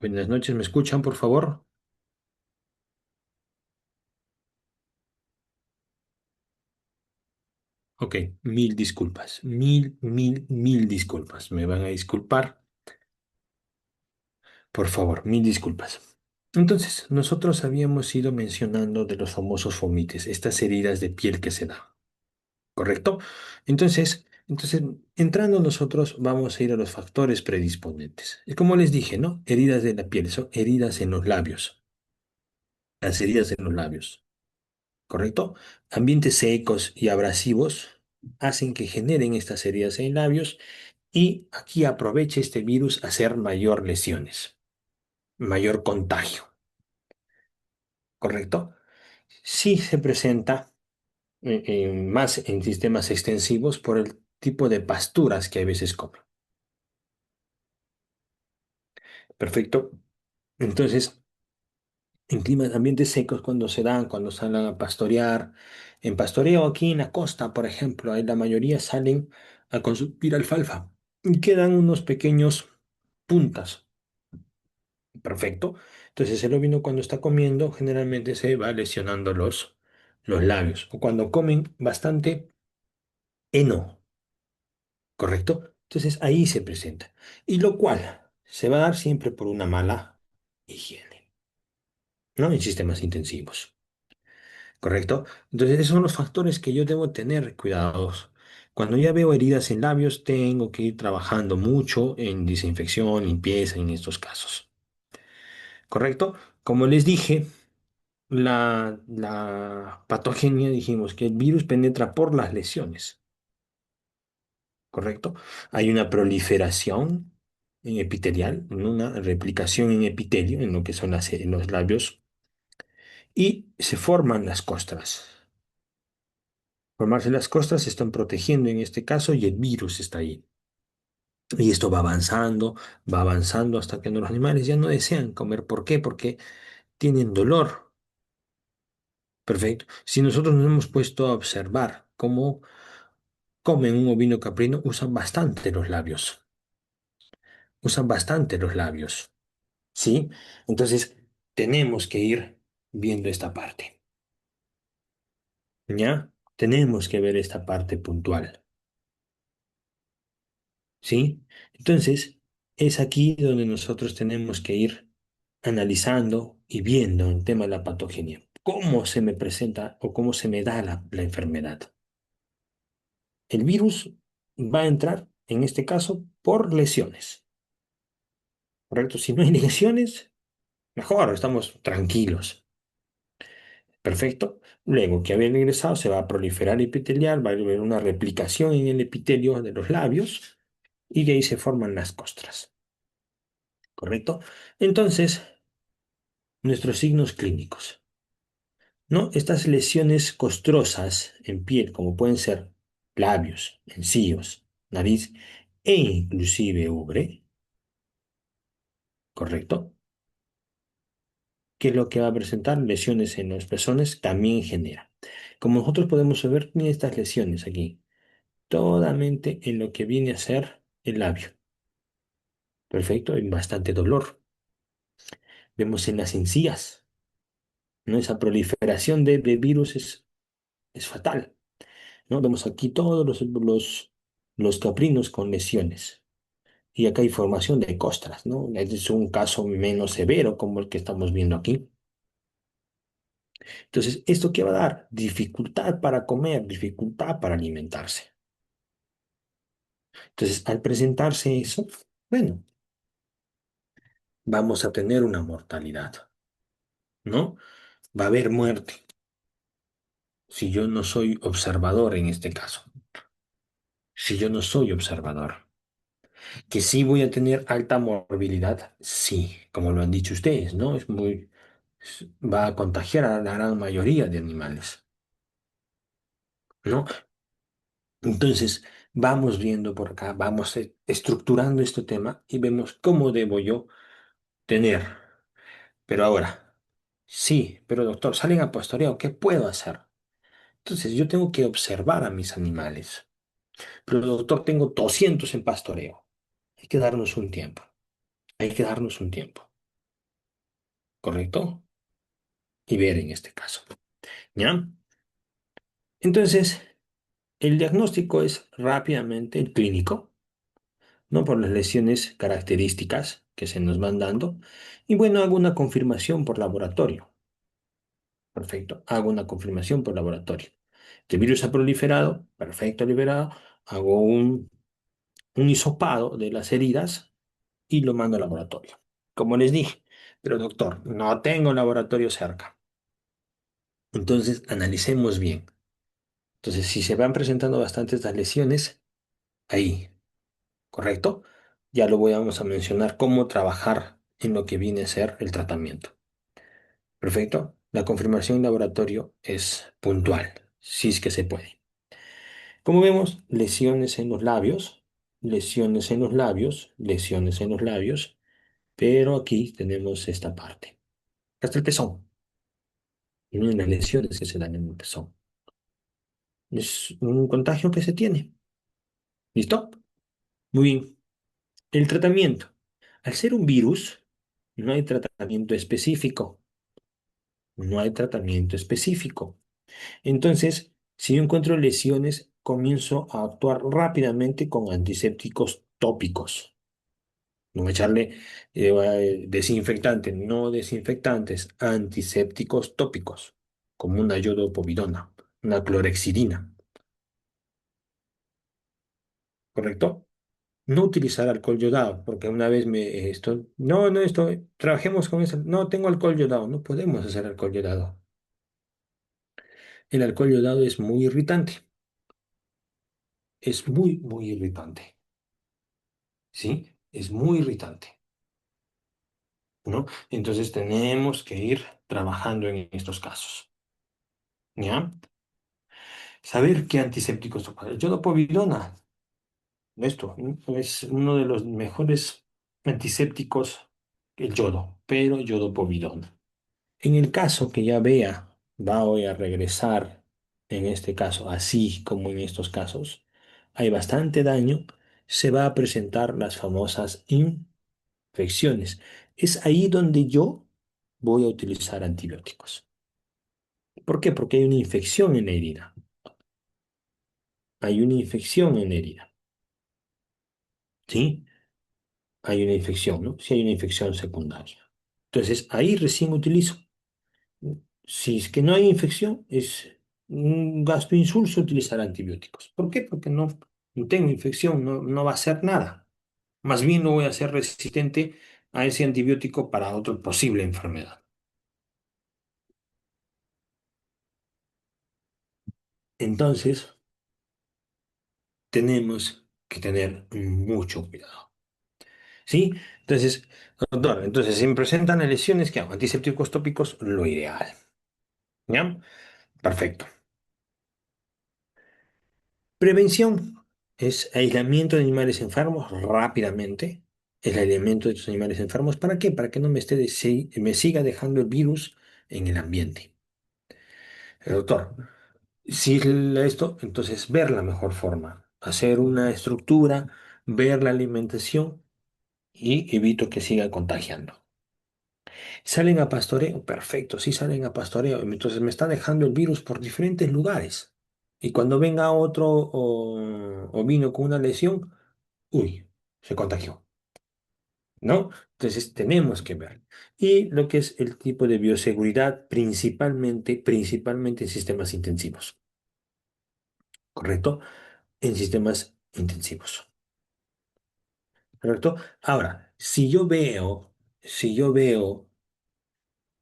Buenas noches, ¿me escuchan, por favor? Ok, mil disculpas, mil disculpas. Me van a disculpar, por favor, mil disculpas. Entonces, nosotros habíamos ido mencionando de los famosos fomites, estas heridas de piel que se dan, ¿correcto? Entonces, entrando nosotros vamos a ir a los factores predisponentes. Es como les dije, ¿no? Heridas de la piel, son heridas en los labios, las heridas en los labios. ¿Correcto? Ambientes secos y abrasivos hacen que generen estas heridas en labios y aquí aprovecha este virus a hacer mayor lesiones, mayor contagio, ¿correcto? Sí se presenta más en sistemas extensivos por el tipo de pasturas que a veces comen. Perfecto. Entonces, en climas, ambientes secos, cuando se dan, cuando salen a pastorear, en pastoreo aquí en la costa, por ejemplo, ahí la mayoría salen a consumir alfalfa y quedan unos pequeños puntas. Perfecto. Entonces el ovino cuando está comiendo generalmente se va lesionando los labios. O cuando comen bastante heno, ¿correcto? Entonces ahí se presenta. Y lo cual se va a dar siempre por una mala higiene, ¿no? En sistemas intensivos. ¿Correcto? Entonces, esos son los factores que yo debo tener cuidados. Cuando ya veo heridas en labios, tengo que ir trabajando mucho en desinfección, limpieza en estos casos. ¿Correcto? Como les dije, la patogenia, dijimos que el virus penetra por las lesiones. ¿Correcto? Hay una proliferación en epitelial, una replicación en epitelio, en lo que son en los labios, y se forman las costras. Formarse las costras se están protegiendo en este caso y el virus está ahí. Y esto va avanzando hasta que los animales ya no desean comer. ¿Por qué? Porque tienen dolor. Perfecto. Si nosotros nos hemos puesto a observar cómo comen un ovino caprino, usan bastante los labios. Usan bastante los labios. ¿Sí? Entonces, tenemos que ir viendo esta parte. ¿Ya? Tenemos que ver esta parte puntual. ¿Sí? Entonces, es aquí donde nosotros tenemos que ir analizando y viendo el tema de la patogenia. ¿Cómo se me presenta o cómo se me da la enfermedad? El virus va a entrar, en este caso, por lesiones, ¿correcto? Si no hay lesiones, mejor, estamos tranquilos. Perfecto. Luego que haber ingresado, se va a proliferar epitelial, va a haber una replicación en el epitelio de los labios y de ahí se forman las costras, ¿correcto? Entonces, nuestros signos clínicos, ¿no? Estas lesiones costrosas en piel, como pueden ser labios, encíos, nariz e inclusive ubre, ¿correcto? Que es lo que va a presentar lesiones en los pezones, también genera. Como nosotros podemos ver, tiene estas lesiones aquí, totalmente en lo que viene a ser el labio, ¿perfecto? En bastante dolor. Vemos en las encías, ¿no? Esa proliferación de virus es fatal. ¿No? Vemos aquí todos los caprinos con lesiones. Y acá hay formación de costras, ¿no? Este es un caso menos severo como el que estamos viendo aquí. Entonces, ¿esto qué va a dar? Dificultad para comer, dificultad para alimentarse. Entonces, al presentarse eso, bueno, vamos a tener una mortalidad, ¿no? Va a haber muerte si yo no soy observador en este caso. Si yo no soy observador. Que sí voy a tener alta morbilidad, sí, como lo han dicho ustedes, ¿no? Va a contagiar a la gran mayoría de animales, ¿no? Entonces, vamos viendo por acá, vamos estructurando este tema y vemos cómo debo yo tener. Pero ahora, sí, pero doctor, salen a pastoreo, ¿qué puedo hacer? Entonces, yo tengo que observar a mis animales. Pero doctor, tengo 200 en pastoreo. Hay que darnos un tiempo. Hay que darnos un tiempo. ¿correcto? Y ver en este caso, ¿ya? Entonces, el diagnóstico es rápidamente el clínico, ¿no? Por las lesiones características que se nos van dando. Y bueno, hago una confirmación por laboratorio. Perfecto. Hago una confirmación por laboratorio. El virus ha proliferado. Perfecto, liberado. Hago un hisopado de las heridas y lo mando al laboratorio. Como les dije, pero doctor, no tengo laboratorio cerca. Entonces, analicemos bien. Entonces, si se van presentando bastantes estas lesiones, ahí, ¿correcto? Ya lo vamos a mencionar cómo trabajar en lo que viene a ser el tratamiento. Perfecto. La confirmación en laboratorio es puntual, si es que se puede. Como vemos, lesiones en los labios, lesiones en los labios, lesiones en los labios, pero aquí tenemos esta parte. Hasta el pezón. Una de las lesiones que se dan en el pezón. Es un contagio que se tiene. ¿Listo? Muy bien. El tratamiento. Al ser un virus, no hay tratamiento específico. No hay tratamiento específico. Entonces, si yo encuentro lesiones, comienzo a actuar rápidamente con antisépticos tópicos. No echarle desinfectante, no desinfectantes, antisépticos tópicos, como una iodopovidona, una clorexidina, ¿correcto? No utilizar alcohol yodado, porque una vez trabajemos con eso, no tengo alcohol yodado, no podemos hacer alcohol yodado. El alcohol yodado es muy irritante, es muy, muy irritante, ¿sí? Es muy irritante, ¿no? Entonces tenemos que ir trabajando en estos casos, ¿ya? Saber qué antisépticos tomar. El yodopovidona, esto, es uno de los mejores antisépticos, el yodo, pero yodopovidona. En el caso que ya vea, voy a regresar, en este caso, así como en estos casos, hay bastante daño, se va a presentar las famosas infecciones. Es ahí donde yo voy a utilizar antibióticos. ¿Por qué? Porque hay una infección en la herida. Hay una infección en la herida. ¿Sí? Hay una infección, ¿no? Si hay una infección secundaria. Entonces, ahí recién utilizo. Si es que no hay infección, es un gasto insulso utilizar antibióticos. ¿Por qué? Porque no tengo infección, no va a hacer nada. Más bien no voy a ser resistente a ese antibiótico para otra posible enfermedad. Entonces, tenemos que tener mucho cuidado. ¿Sí? Entonces, doctor, entonces, si me presentan lesiones, ¿qué hago? Antisépticos tópicos, lo ideal. ¿Ya? Perfecto. Prevención es aislamiento de animales enfermos rápidamente. El aislamiento de estos animales enfermos, ¿para qué? Para que no me siga dejando el virus en el ambiente. Doctor, si esto, entonces ver la mejor forma, hacer una estructura, ver la alimentación y evito que siga contagiando. Salen a pastoreo, perfecto, sí salen a pastoreo, entonces me está dejando el virus por diferentes lugares. Y cuando venga otro o vino con una lesión, uy, se contagió, ¿no? Entonces tenemos que ver. Y lo que es el tipo de bioseguridad, principalmente en sistemas intensivos, ¿correcto? En sistemas intensivos, ¿correcto? Ahora, si yo veo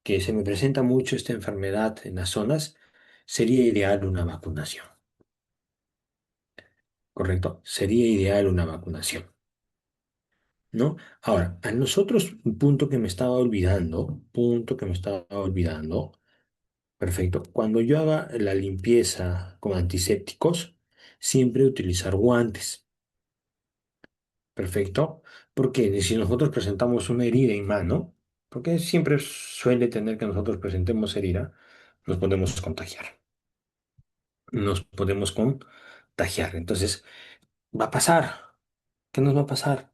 que se me presenta mucho esta enfermedad en las zonas, sería ideal una vacunación, ¿correcto? Sería ideal una vacunación, ¿no? Ahora, a nosotros, un punto que me estaba olvidando, perfecto, cuando yo haga la limpieza con antisépticos, siempre utilizar guantes, perfecto, porque si nosotros presentamos una herida en mano, porque siempre suele tener que nosotros presentemos herida, nos podemos contagiar. Nos podemos contagiar. Entonces, va a pasar. ¿Qué nos va a pasar?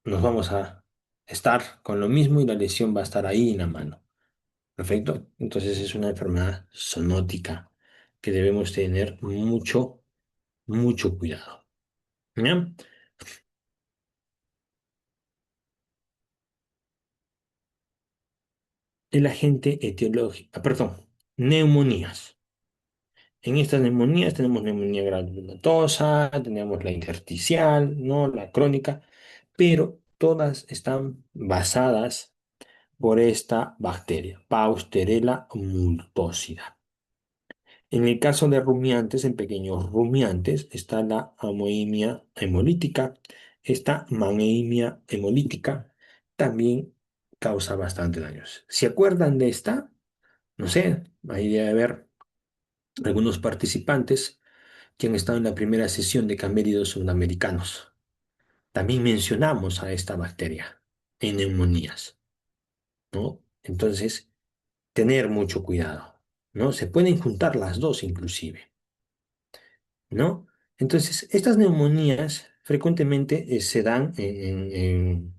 Nos vamos a estar con lo mismo y la lesión va a estar ahí en la mano. ¿Perfecto? Entonces es una enfermedad zoonótica que debemos tener mucho, mucho cuidado. ¿Ya? El agente etiológico, perdón, neumonías. En estas neumonías tenemos neumonía granulomatosa, tenemos la intersticial, ¿no? La crónica, pero todas están basadas por esta bacteria, Pausterella multocida. En el caso de rumiantes, en pequeños rumiantes, está la amoemia hemolítica. Esta amoemia hemolítica también causa bastante daños. ¿Se acuerdan de esta? No sé, ahí debe haber algunos participantes que han estado en la primera sesión de caméridos sudamericanos. También mencionamos a esta bacteria en neumonías, ¿no? Entonces, tener mucho cuidado, ¿no? Se pueden juntar las dos inclusive, ¿no? Entonces, estas neumonías frecuentemente se dan en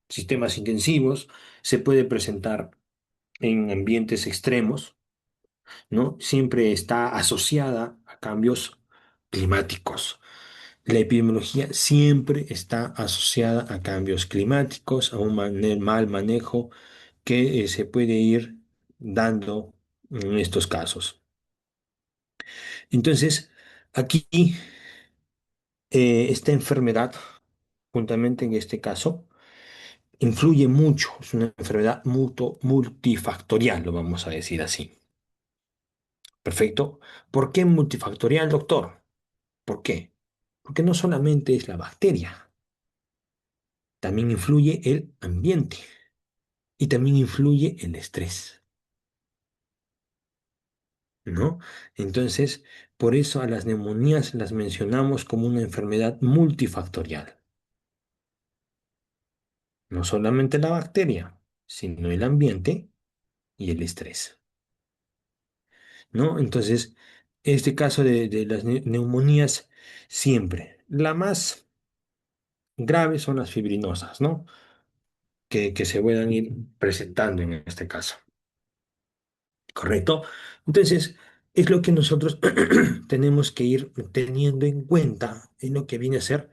sistemas intensivos, se puede presentar en ambientes extremos, ¿no? Siempre está asociada a cambios climáticos. La epidemiología siempre está asociada a cambios climáticos, a un mal manejo que se puede ir dando en estos casos. Entonces, aquí esta enfermedad, juntamente en este caso, influye mucho. Es una enfermedad multifactorial, lo vamos a decir así. Perfecto. ¿Por qué multifactorial, doctor? ¿Por qué? Porque no solamente es la bacteria, también influye el ambiente y también influye el estrés, ¿no? Entonces, por eso a las neumonías las mencionamos como una enfermedad multifactorial. No solamente la bacteria, sino el ambiente y el estrés, ¿no? Entonces, este caso de las neumonías, siempre, la más grave son las fibrinosas, ¿no? Que se puedan ir presentando en este caso, ¿correcto? Entonces, es lo que nosotros tenemos que ir teniendo en cuenta en lo que viene a ser,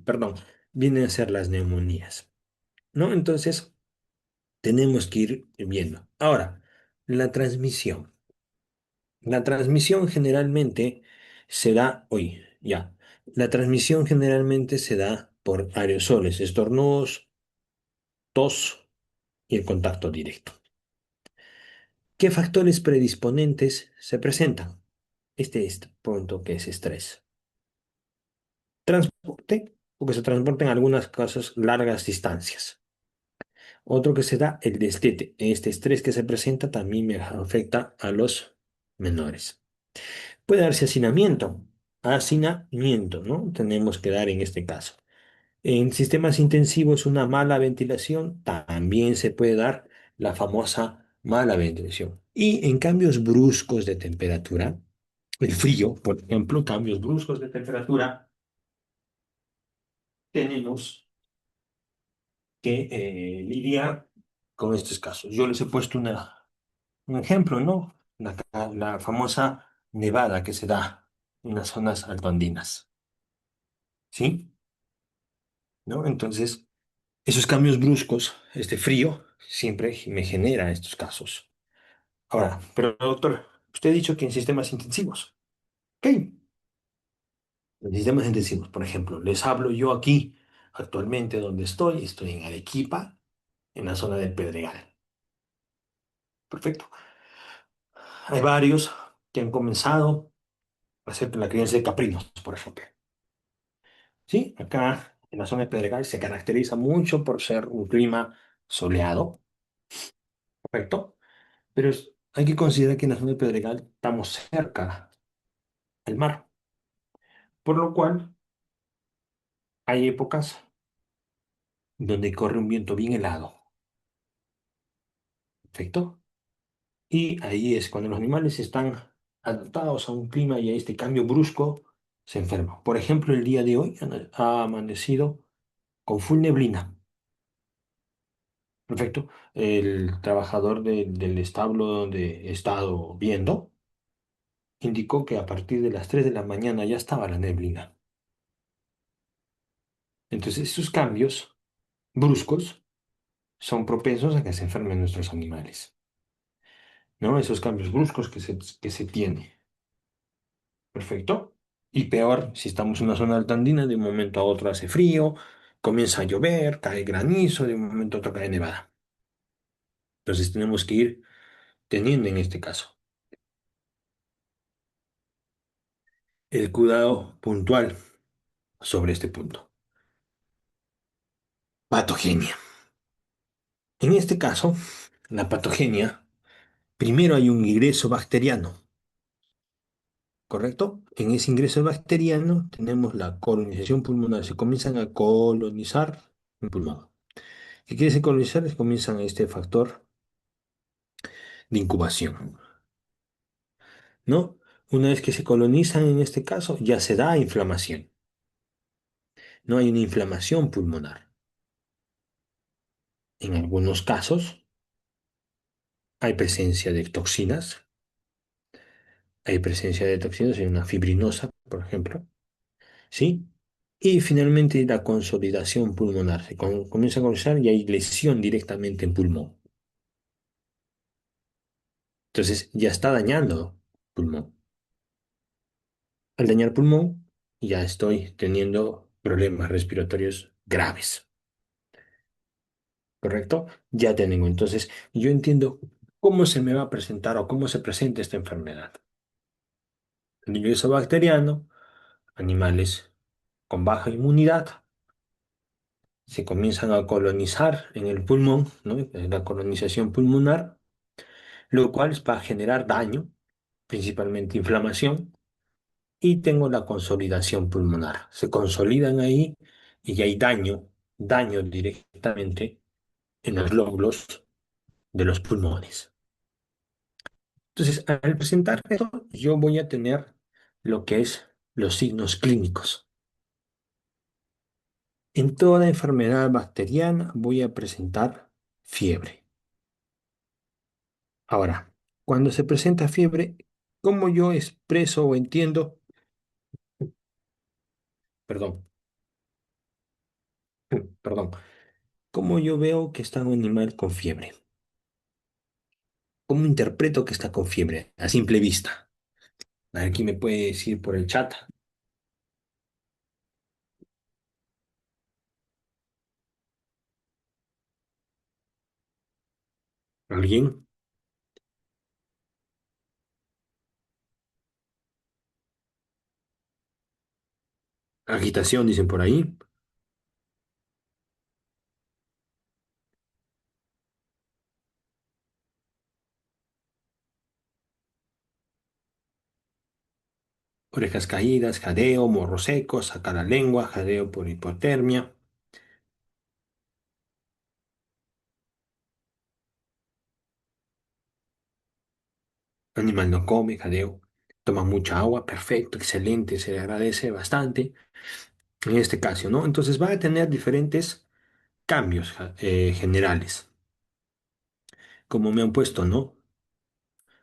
perdón, viene a ser las neumonías, ¿no? Entonces, tenemos que ir viendo. Ahora, la transmisión. La transmisión generalmente se da, hoy, ya, la transmisión generalmente se da por aerosoles, estornudos, tos y el contacto directo. ¿Qué factores predisponentes se presentan? Este punto que es estrés. Transporte, porque se transporta en algunas casos largas distancias. Otro que se da, el destete. Este estrés que se presenta también me afecta a los menores. Puede darse hacinamiento, ¿no? Tenemos que dar en este caso. En sistemas intensivos, una mala ventilación, también se puede dar la famosa mala ventilación. Y en cambios bruscos de temperatura, el frío, por ejemplo, cambios bruscos de temperatura, tenemos que lidiar con estos casos. Yo les he puesto un ejemplo, ¿no? La famosa nevada que se da en las zonas altoandinas, ¿sí? ¿No? Entonces, esos cambios bruscos, este frío, siempre me genera estos casos. Ahora, pero doctor, usted ha dicho que en sistemas intensivos. Ok, en sistemas intensivos, por ejemplo, les hablo yo aquí, actualmente donde estoy en Arequipa, en la zona del Pedregal. Perfecto. Hay varios que han comenzado a hacer la crianza de caprinos, por ejemplo. Sí, acá en la zona del Pedregal se caracteriza mucho por ser un clima soleado, perfecto, pero hay que considerar que en la zona del Pedregal estamos cerca al mar, por lo cual hay épocas donde corre un viento bien helado, perfecto, y ahí es cuando los animales están adaptados a un clima y a este cambio brusco, se enferman. Por ejemplo, el día de hoy ha amanecido con full neblina. Perfecto. El trabajador del establo donde he estado viendo indicó que a partir de las 3 de la mañana ya estaba la neblina. Entonces, esos cambios bruscos son propensos a que se enfermen nuestros animales, ¿no? Esos cambios bruscos que se tiene. Perfecto. Y peor, si estamos en una zona altandina, de un momento a otro hace frío, comienza a llover, cae granizo, de un momento a otro cae nevada. Entonces tenemos que ir teniendo en este caso el cuidado puntual sobre este punto. Patogenia. En este caso, la patogenia, primero hay un ingreso bacteriano, ¿correcto? En ese ingreso bacteriano tenemos la colonización pulmonar, se comienzan a colonizar el pulmón. ¿Qué quiere decir colonizar? Comienzan este factor de incubación, ¿no? Una vez que se colonizan en este caso, ya se da inflamación. No hay una inflamación pulmonar. En algunos casos hay presencia de toxinas en una fibrinosa, por ejemplo, ¿sí? Y finalmente la consolidación pulmonar. Se comienza a consolidar y hay lesión directamente en pulmón. Entonces ya está dañando pulmón. Al dañar pulmón, ya estoy teniendo problemas respiratorios graves, ¿correcto? Ya tengo. Entonces, yo entiendo cómo se me va a presentar o cómo se presenta esta enfermedad. El ingreso bacteriano, animales con baja inmunidad, se comienzan a colonizar en el pulmón, ¿no? La colonización pulmonar, lo cual va a generar daño, principalmente inflamación, y tengo la consolidación pulmonar. Se consolidan ahí y hay daño directamente en los lóbulos de los pulmones. Entonces, al presentar esto, yo voy a tener lo que es los signos clínicos. En toda enfermedad bacteriana voy a presentar fiebre. Ahora, cuando se presenta fiebre, ¿cómo yo expreso o entiendo, perdón, perdón, cómo yo veo que está un animal con fiebre? ¿Cómo interpreto que está con fiebre a simple vista? A ver, ¿quién me puede decir por el chat? ¿Alguien? Agitación, dicen por ahí. Orejas caídas, jadeo, morro seco, saca la lengua, jadeo por hipotermia. Animal no come, jadeo. Toma mucha agua, perfecto, excelente, se le agradece bastante. En este caso, ¿no? Entonces va a tener diferentes cambios generales. Como me han puesto, ¿no?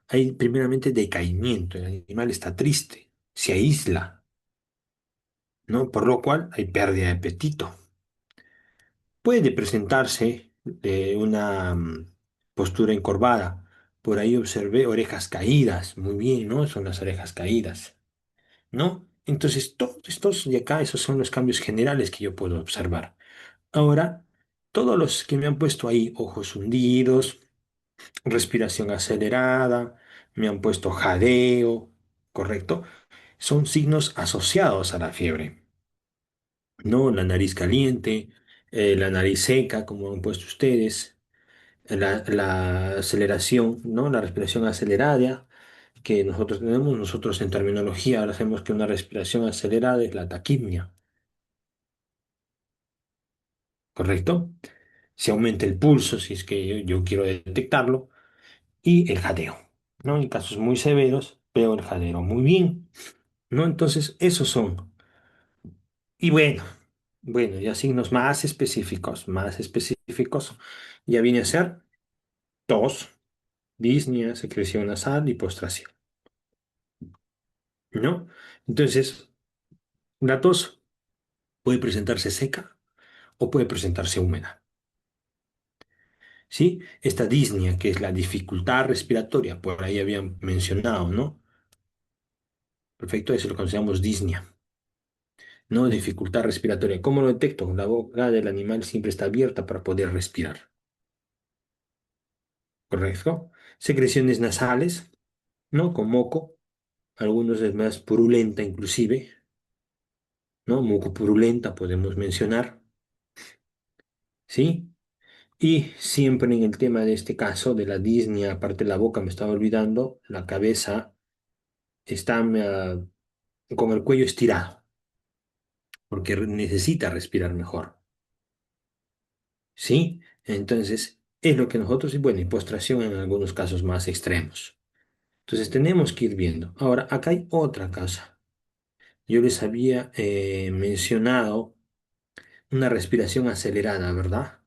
Hay primeramente decaimiento, el animal está triste, se aísla, ¿no? Por lo cual hay pérdida de apetito. Puede presentarse una postura encorvada. Por ahí observé orejas caídas. Muy bien, ¿no? Son las orejas caídas, ¿no? Entonces, todos estos de acá, esos son los cambios generales que yo puedo observar. Ahora, todos los que me han puesto ahí, ojos hundidos, respiración acelerada, me han puesto jadeo, ¿correcto? Son signos asociados a la fiebre, ¿no? La nariz caliente, la nariz seca, como han puesto ustedes, la aceleración, ¿no? La respiración acelerada que nosotros tenemos, nosotros en terminología ahora hacemos que una respiración acelerada es la taquipnia, ¿correcto? Se aumenta el pulso si es que yo quiero detectarlo y el jadeo, ¿no? En casos muy severos veo el jadeo muy bien, ¿no? Entonces, esos son. Y bueno. Bueno, ya signos más específicos, ya viene a ser tos, disnea, secreción nasal y postración, ¿no? Entonces, la tos puede presentarse seca o puede presentarse húmeda, ¿sí? Esta disnea, que es la dificultad respiratoria, por ahí habían mencionado, ¿no? Perfecto, eso lo consideramos disnea, ¿no? Dificultad respiratoria. ¿Cómo lo detecto? La boca del animal siempre está abierta para poder respirar, ¿correcto? Secreciones nasales, ¿no? Con moco, algunos es más purulenta inclusive, ¿no? Moco purulenta podemos mencionar, ¿sí? Y siempre en el tema de este caso, de la disnea, aparte de la boca, me estaba olvidando, la cabeza está con el cuello estirado, porque necesita respirar mejor, ¿sí? Entonces, es lo que nosotros, y bueno, y postración en algunos casos más extremos. Entonces, tenemos que ir viendo. Ahora, acá hay otra cosa. Yo les había mencionado una respiración acelerada, ¿verdad?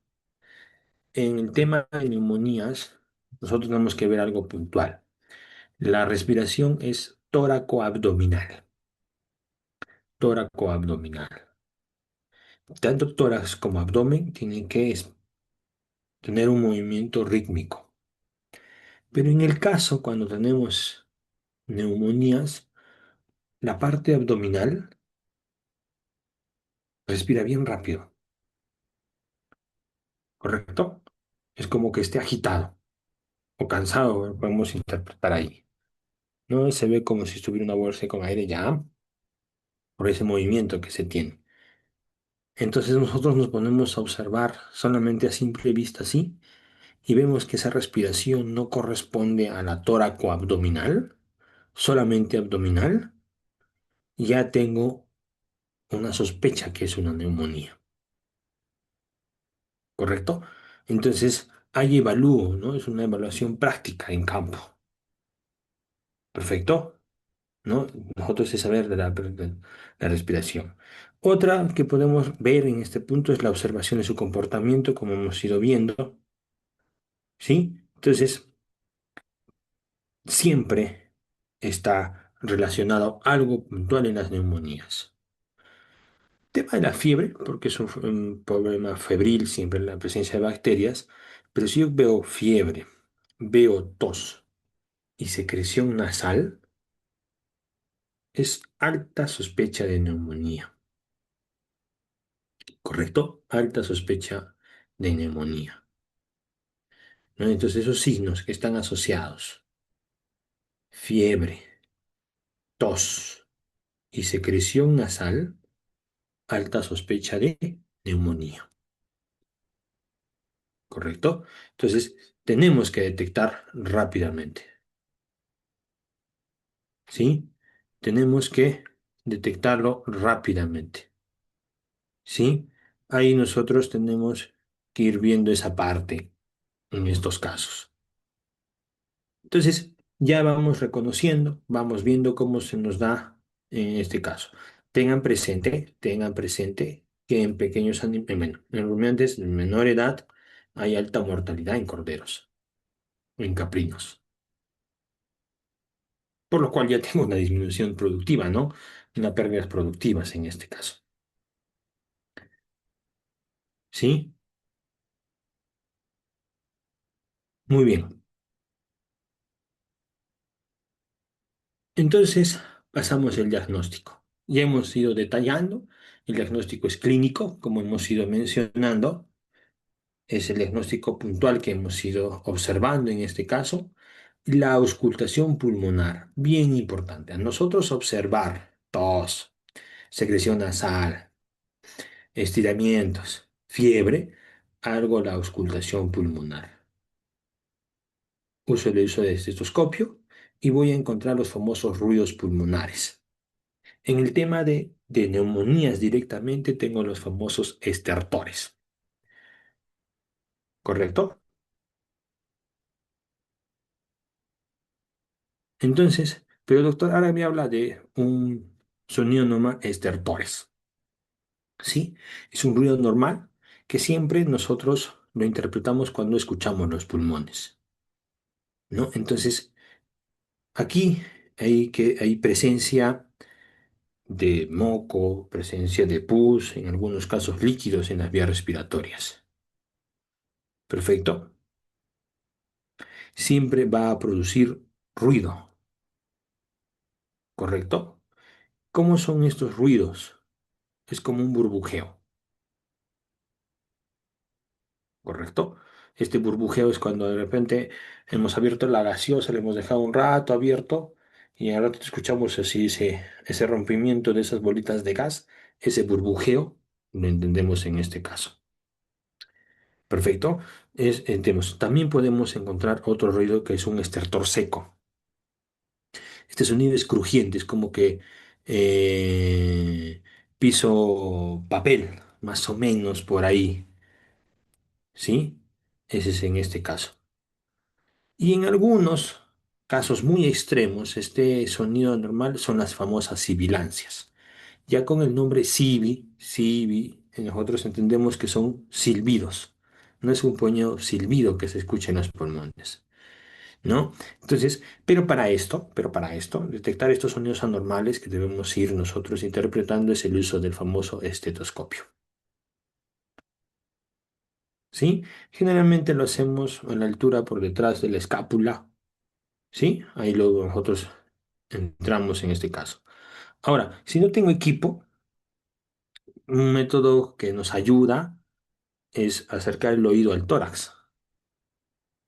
En el tema de neumonías, nosotros tenemos que ver algo puntual. La respiración es tóraco-abdominal. Tóraco-abdominal. Tanto tórax como abdomen tienen que tener un movimiento rítmico. Pero en el caso, cuando tenemos neumonías, la parte abdominal respira bien rápido, ¿correcto? Es como que esté agitado o cansado, podemos interpretar ahí. No se ve como si estuviera una bolsa con aire ya, por ese movimiento que se tiene. Entonces nosotros nos ponemos a observar solamente a simple vista así y vemos que esa respiración no corresponde a la tóraco-abdominal, solamente abdominal, ya tengo una sospecha que es una neumonía, ¿correcto? Entonces ahí evalúo, ¿no? Es una evaluación práctica en campo, ¿perfecto? ¿No? Nosotros es saber de la respiración. Otra que podemos ver en este punto es la observación de su comportamiento, como hemos ido viendo, ¿sí? Entonces, siempre está relacionado algo puntual en las neumonías. Tema de la fiebre, porque es un problema febril siempre la presencia de bacterias, pero si yo veo fiebre, veo tos y secreción nasal, es alta sospecha de neumonía, ¿correcto? Alta sospecha de neumonía, ¿no? Entonces esos signos que están asociados, fiebre, tos y secreción nasal, alta sospecha de neumonía, ¿correcto? Entonces tenemos que detectar rápidamente, ¿sí? Tenemos que detectarlo rápidamente, ¿sí? Ahí nosotros tenemos que ir viendo esa parte en estos casos. Entonces, ya vamos reconociendo, vamos viendo cómo se nos da en este caso. Tengan presente que en pequeños bueno, en rumiantes de menor edad hay alta mortalidad en corderos, en caprinos, por lo cual ya tengo una disminución productiva, ¿no? Una pérdidas productivas en este caso, ¿sí? Muy bien. Entonces, pasamos el diagnóstico. Ya hemos ido detallando, el diagnóstico es clínico, como hemos ido mencionando. Es el diagnóstico puntual que hemos ido observando en este caso. La auscultación pulmonar, bien importante. A nosotros observar tos, secreción nasal, estiramientos, fiebre, algo la auscultación pulmonar. Uso el uso de estetoscopio y voy a encontrar los famosos ruidos pulmonares. En el tema de neumonías directamente tengo los famosos estertores, ¿correcto? Entonces, pero doctor, ahora me habla de un sonido nomás estertores. ¿sí? Es un ruido normal que siempre nosotros lo interpretamos cuando escuchamos los pulmones, ¿no? Entonces, aquí hay presencia de moco, presencia de pus, en algunos casos líquidos en las vías respiratorias. Perfecto. Siempre va a producir ruido, ¿correcto? ¿Cómo son estos ruidos? Es como un burbujeo, ¿correcto? Este burbujeo es cuando de repente hemos abierto la gaseosa, le hemos dejado un rato abierto y al rato escuchamos así ese rompimiento de esas bolitas de gas, ese burbujeo, lo entendemos en este caso. Perfecto. También podemos encontrar otro ruido que es un estertor seco. Este sonido es crujiente, es como que piso papel, más o menos por ahí, ¿sí? Ese es en este caso. Y en algunos casos muy extremos, este sonido normal son las famosas sibilancias. Ya con el nombre sibi, nosotros entendemos que son silbidos. No es un puño silbido que se escucha en los pulmones, ¿no? Entonces, pero para esto, detectar estos sonidos anormales que debemos ir nosotros interpretando es el uso del famoso estetoscopio, ¿sí? Generalmente lo hacemos a la altura por detrás de la escápula, ¿sí? Ahí luego nosotros entramos en este caso. Ahora, si no tengo equipo, un método que nos ayuda es acercar el oído al tórax,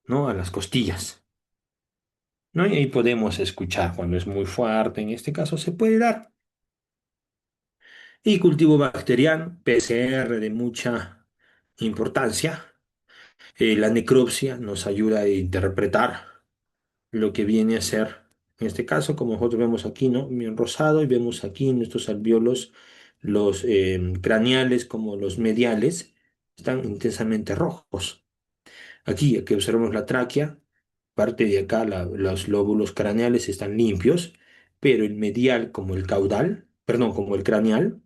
¿no? A las costillas, ¿no? Y ahí podemos escuchar cuando es muy fuerte, en este caso se puede dar. Y cultivo bacteriano, PCR de mucha importancia. La necropsia nos ayuda a interpretar lo que viene a ser, en este caso, como nosotros vemos aquí, ¿no? Bien rosado, y vemos aquí en estos alvéolos, los craneales como los mediales, están intensamente rojos. Aquí, que observamos la tráquea, parte de acá, los lóbulos craneales están limpios, pero el medial como el caudal, perdón, como el craneal,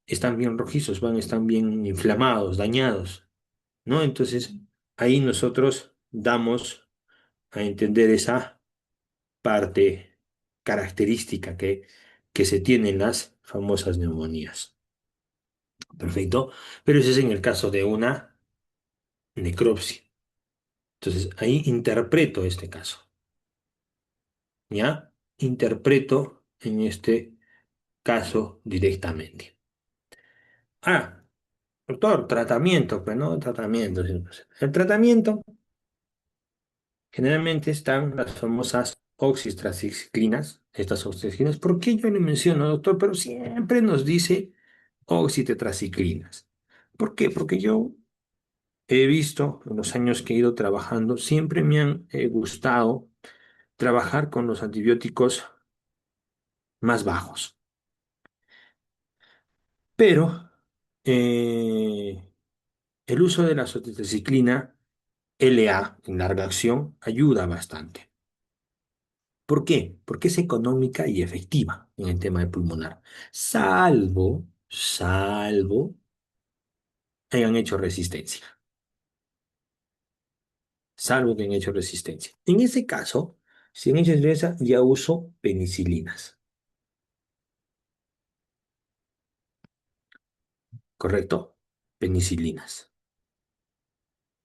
están bien rojizos, están bien inflamados, dañados, ¿no? Entonces, ahí nosotros damos a entender esa parte característica que se tiene en las famosas neumonías. Perfecto. Pero ese es en el caso de una necropsia. Entonces, ahí interpreto este caso, ¿ya? Interpreto en este caso directamente. Ah, doctor, tratamiento, pues no, tratamiento. Sí, pues. El tratamiento generalmente están las famosas oxitetraciclinas, estas oxitetraciclinas. ¿Por qué yo le menciono, doctor? Pero siempre nos dice oxitetraciclinas. ¿Por qué? Porque yo he visto en los años que he ido trabajando, siempre me han gustado trabajar con los antibióticos más bajos. Pero eh, el uso de la oxitetraciclina LA en larga acción ayuda bastante. ¿Por qué? Porque es económica y efectiva en el tema de pulmonar, salvo hayan hecho resistencia, salvo que hayan hecho resistencia. En ese caso, si han hecho resistencia, ya uso penicilinas, ¿correcto? Penicilinas.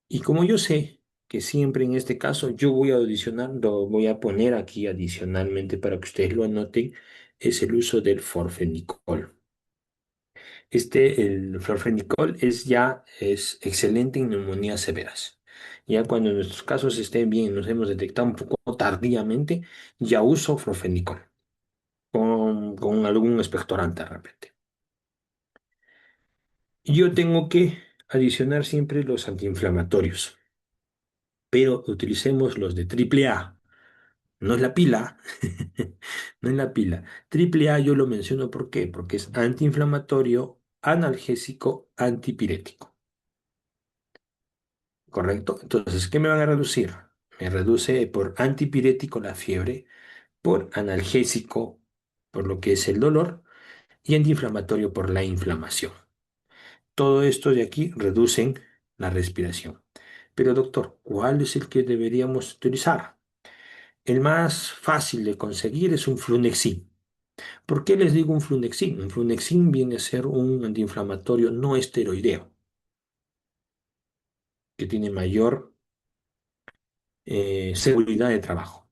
Y como yo sé que siempre en este caso yo voy a adicionar, lo voy a poner aquí adicionalmente para que ustedes lo anoten, es el uso del forfenicol. El florfenicol es excelente en neumonías severas. Ya cuando nuestros casos estén bien, nos hemos detectado un poco tardíamente, ya uso florfenicol con algún expectorante de repente. Y yo tengo que adicionar siempre los antiinflamatorios, pero utilicemos los de triple A. No es la pila, no es la pila. Triple A yo lo menciono ¿por qué? Porque es antiinflamatorio, analgésico, antipirético. ¿Correcto? Entonces, ¿qué me van a reducir? Me reduce por antipirético la fiebre, por analgésico por lo que es el dolor y antiinflamatorio por la inflamación. Todo esto de aquí reducen la respiración. Pero doctor, ¿cuál es el que deberíamos utilizar? El más fácil de conseguir es un Flunexin. ¿Por qué les digo un Flunexin? Un Flunexin viene a ser un antiinflamatorio no esteroideo, que tiene mayor seguridad de trabajo.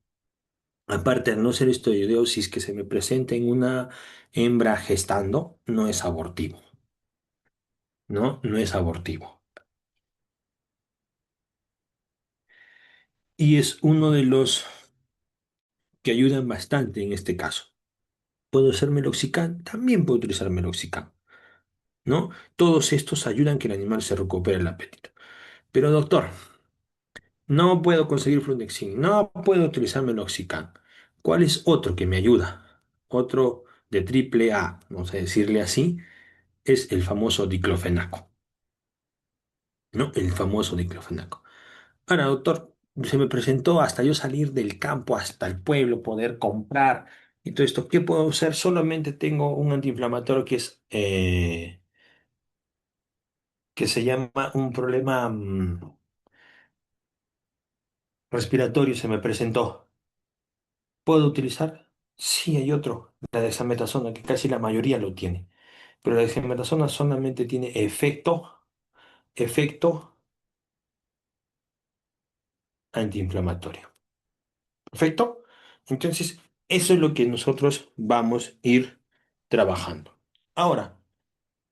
Aparte, al no ser esteroideo, si es que se me presenta en una hembra gestando, no es abortivo, ¿no? No es abortivo. Y es uno de los que ayudan bastante en este caso. ¿Puedo usar meloxicam? También puedo utilizar meloxicam, ¿no? Todos estos ayudan que el animal se recupere el apetito. Pero doctor, no puedo conseguir Flunexin, no puedo utilizar meloxicam. ¿Cuál es otro que me ayuda? Otro de triple A, vamos a decirle así, es el famoso diclofenaco, ¿no? El famoso diclofenaco. Ahora, doctor, se me presentó hasta yo salir del campo hasta el pueblo, poder comprar y todo esto. ¿Qué puedo hacer? Solamente tengo un antiinflamatorio que se llama un problema respiratorio, se me presentó. ¿Puedo utilizar? Sí, hay otro, la dexametasona, que casi la mayoría lo tiene. Pero la dexametasona solamente tiene efecto antiinflamatorio. ¿Perfecto? Entonces, eso es lo que nosotros vamos a ir trabajando. Ahora,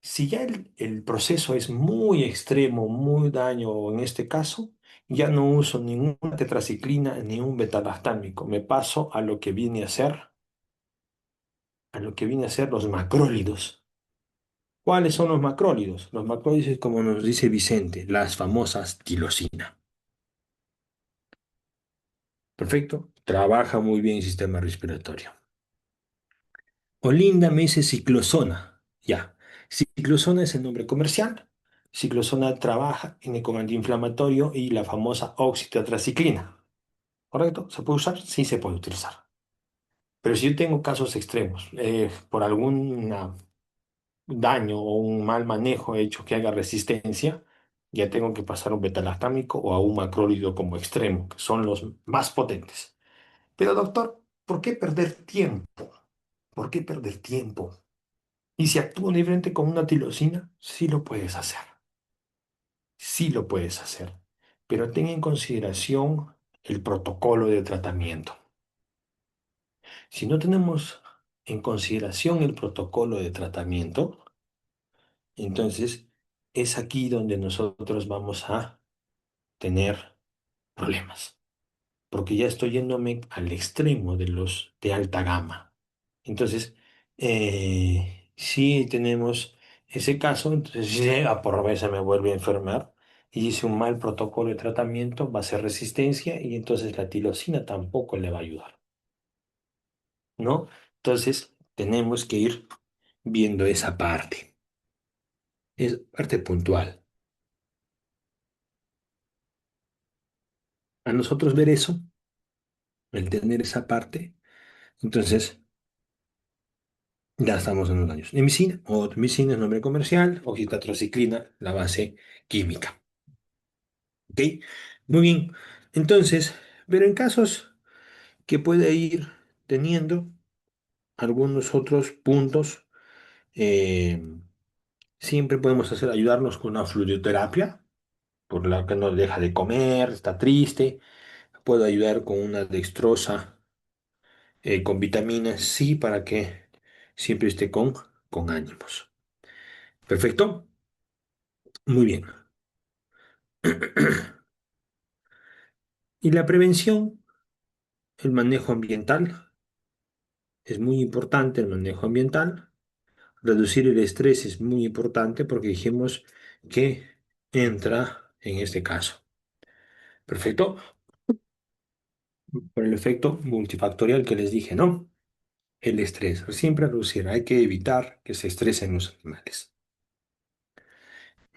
si ya el proceso es muy extremo, muy daño, en este caso, ya no uso ninguna tetraciclina ni un betalactámico. Me paso a lo que viene a ser los macrólidos. ¿Cuáles son los macrólidos? Los macrólidos es como nos dice Vicente, las famosas tirosina. Perfecto. Trabaja muy bien el sistema respiratorio. Olinda me dice ciclosona. Ya. Ciclosona es el nombre comercial. Ciclosona trabaja con antiinflamatorio y la famosa oxitetraciclina. ¿Correcto? ¿Se puede usar? Sí, se puede utilizar. Pero si yo tengo casos extremos, por algún daño o un mal manejo hecho que haga resistencia, ya tengo que pasar a un betalactámico o a un macrólido como extremo, que son los más potentes. Pero doctor, ¿por qué perder tiempo? ¿Por qué perder tiempo? Y si actúo diferente con una tirosina, sí lo puedes hacer. Sí lo puedes hacer. Pero ten en consideración el protocolo de tratamiento. Si no tenemos en consideración el protocolo de tratamiento, entonces es aquí donde nosotros vamos a tener problemas. Porque ya estoy yéndome al extremo de los de alta gama. Entonces, si tenemos ese caso, entonces si por vez se me vuelve a enfermar y hice un mal protocolo de tratamiento, va a ser resistencia y entonces la tirosina tampoco le va a ayudar, ¿no? Entonces, tenemos que ir viendo esa parte. Es parte puntual. A nosotros ver eso, el tener esa parte, entonces ya estamos en los años. Micina es nombre comercial, oxitetraciclina, la base química. ¿Ok? Muy bien. Entonces, pero en casos que puede ir teniendo algunos otros puntos, eh, siempre podemos ayudarnos con una fluidoterapia, por la que no deja de comer, está triste. Puedo ayudar con una dextrosa, con vitaminas, sí, para que siempre esté con ánimos. Perfecto. Muy bien. Y la prevención, el manejo ambiental, es muy importante el manejo ambiental. Reducir el estrés es muy importante porque dijimos que entra en este caso. Perfecto. Por el efecto multifactorial que les dije, ¿no? El estrés. Siempre reducir. Hay que evitar que se estresen los animales.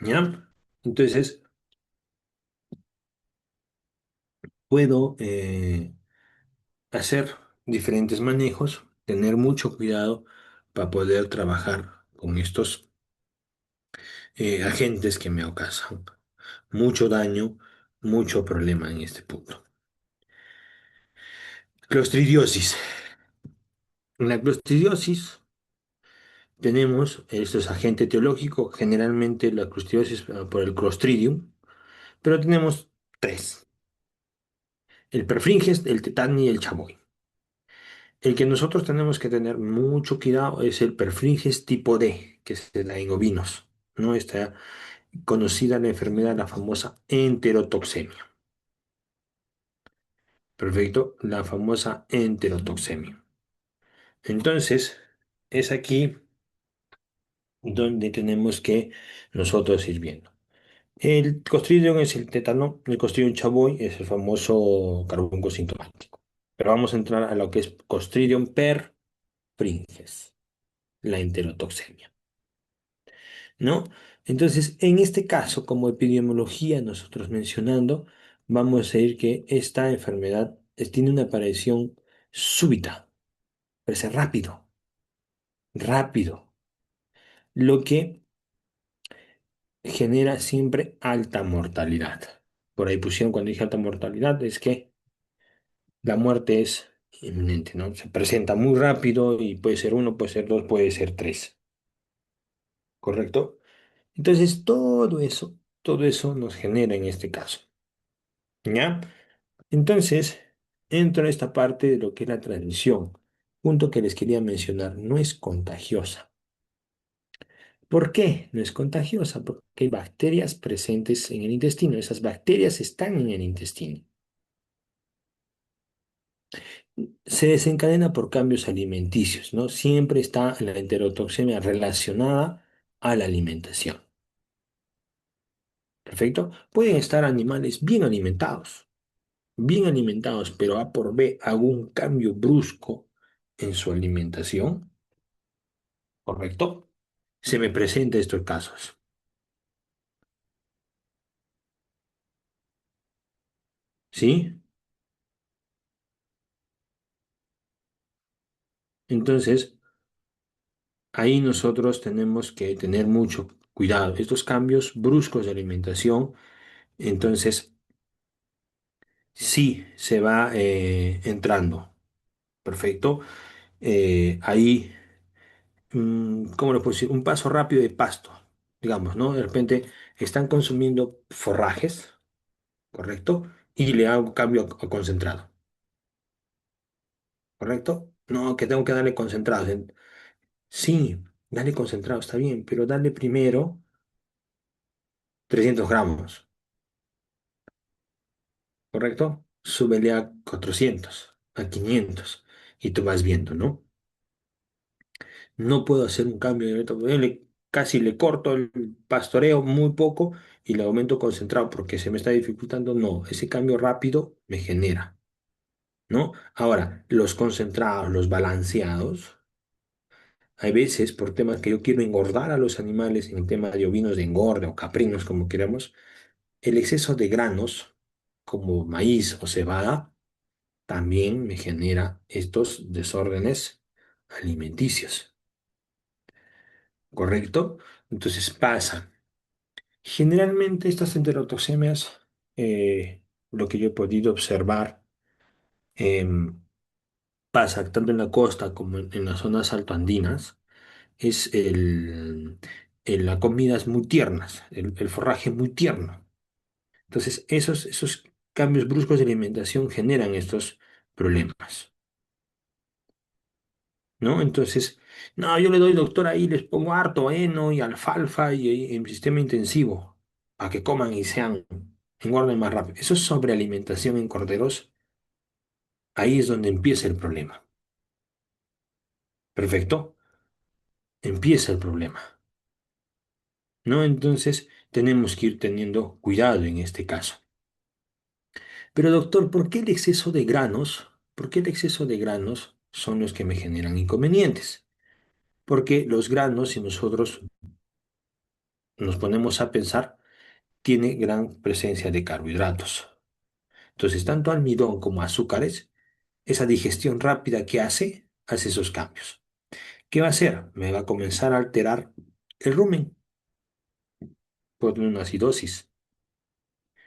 ¿Ya? Entonces, puedo hacer diferentes manejos, tener mucho cuidado para poder trabajar con estos agentes que me causan mucho daño, mucho problema en este punto. Clostridiosis. En la clostridiosis tenemos, esto es agente etiológico, generalmente la clostridiosis por el Clostridium, pero tenemos tres, el Perfringens, el Tetani y el Chamoy. El que nosotros tenemos que tener mucho cuidado es el Perfringens tipo D, que se da en ovinos, ¿no? Está conocida la enfermedad, la famosa enterotoxemia. Perfecto, la famosa enterotoxemia. Entonces, es aquí donde tenemos que nosotros ir viendo. El Clostridium es el tétano, el Clostridium chamoy es el famoso carbunco sintomático. Pero vamos a entrar a lo que es Clostridium perfringens, la enterotoxemia, ¿no? Entonces, en este caso, como epidemiología, nosotros mencionando, vamos a ir que esta enfermedad tiene una aparición súbita, parece rápido, rápido, lo que genera siempre alta mortalidad. Por ahí pusieron cuando dije alta mortalidad, es que la muerte es inminente, ¿no? Se presenta muy rápido y puede ser uno, puede ser dos, puede ser tres, ¿correcto? Entonces, todo eso nos genera en este caso, ¿ya? Entonces, entro a esta parte de lo que es la transmisión. Punto que les quería mencionar, no es contagiosa. ¿Por qué no es contagiosa? Porque hay bacterias presentes en el intestino. Esas bacterias están en el intestino. Se desencadena por cambios alimenticios, ¿no? Siempre está la enterotoxemia relacionada a la alimentación. ¿Perfecto? Pueden estar animales bien alimentados, pero A por B algún cambio brusco en su alimentación, ¿correcto? Se me presentan estos casos, ¿sí? Entonces, ahí nosotros tenemos que tener mucho cuidado. Estos cambios bruscos de alimentación, entonces, sí se va entrando. Perfecto. Ahí, ¿cómo lo puedo decir? Un paso rápido de pasto, digamos, ¿no? De repente están consumiendo forrajes, ¿correcto? Y le hago cambio a concentrado, ¿correcto? No, que tengo que darle concentrado. Sí, dale concentrado, está bien, pero dale primero 300 gramos, ¿correcto? Súbele a 400, a 500, y tú vas viendo, ¿no? No puedo hacer un cambio de método. Casi le corto el pastoreo muy poco y le aumento concentrado porque se me está dificultando. No, ese cambio rápido me genera, ¿no? Ahora, los concentrados, los balanceados, hay veces por temas que yo quiero engordar a los animales en el tema de ovinos de engorde o caprinos, como queramos, el exceso de granos, como maíz o cebada, también me genera estos desórdenes alimenticios, ¿correcto? Entonces pasa. Generalmente estas enterotoxemias, lo que yo he podido observar, em, pasa tanto en la costa como en las zonas altoandinas, es las comidas muy tiernas, el forraje muy tierno. Entonces esos cambios bruscos de alimentación generan estos problemas, ¿no? Entonces, no, yo le doy, doctor, ahí les pongo harto heno y alfalfa y en sistema intensivo para que coman y sean, engorden más rápido. Eso es sobrealimentación en corderos. Ahí es donde empieza el problema. ¿Perfecto? Empieza el problema, ¿no? Entonces, tenemos que ir teniendo cuidado en este caso. Pero, doctor, ¿por qué el exceso de granos? ¿Por qué el exceso de granos son los que me generan inconvenientes? Porque los granos, si nosotros nos ponemos a pensar, tiene gran presencia de carbohidratos. Entonces, tanto almidón como azúcares, esa digestión rápida que hace esos cambios. ¿Qué va a hacer? Me va a comenzar a alterar el rumen. puedo tener una acidosis,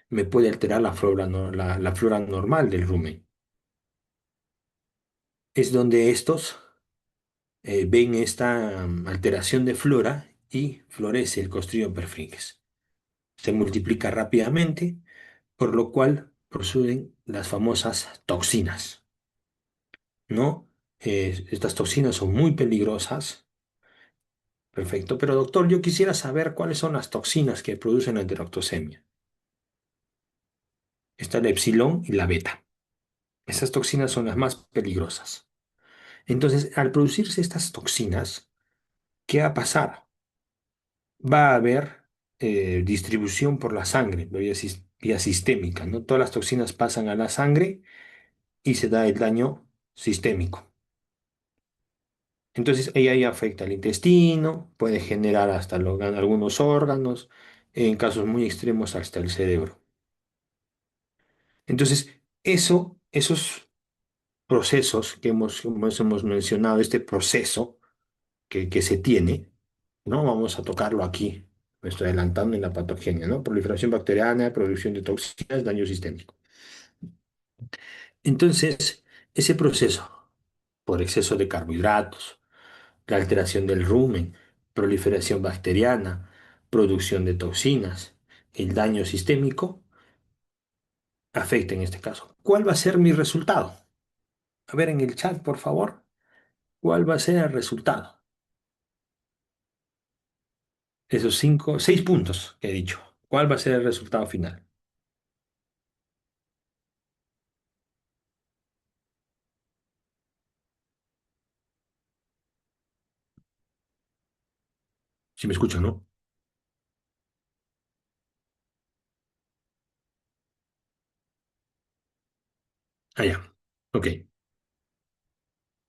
me puede alterar la flora, la flora normal del rumen. Es donde estos ven esta alteración de flora y florece el Clostridium perfringens. Se multiplica rápidamente, por lo cual producen las famosas toxinas, ¿no? Estas toxinas son muy peligrosas. Perfecto, pero doctor, yo quisiera saber cuáles son las toxinas que producen la enteroctosemia. Está la epsilon y la beta. Esas toxinas son las más peligrosas. Entonces, al producirse estas toxinas, ¿qué va a pasar? Va a haber distribución por la sangre, vía sistémica, ¿no? Todas las toxinas pasan a la sangre y se da el daño sistémico. Entonces, ella ahí afecta al intestino, puede generar hasta algunos órganos, en casos muy extremos hasta el cerebro. Entonces, esos procesos como hemos mencionado, este proceso que se tiene, ¿no? Vamos a tocarlo aquí. Me estoy adelantando en la patogenia, ¿no? Proliferación bacteriana, producción de toxinas, daño sistémico. Entonces, ese proceso, por exceso de carbohidratos, la alteración del rumen, proliferación bacteriana, producción de toxinas, el daño sistémico, afecta en este caso. ¿Cuál va a ser mi resultado? A ver en el chat, por favor, ¿cuál va a ser el resultado? Esos 6 puntos que he dicho. ¿Cuál va a ser el resultado final? Si me escuchan, ¿no? Allá. Ok.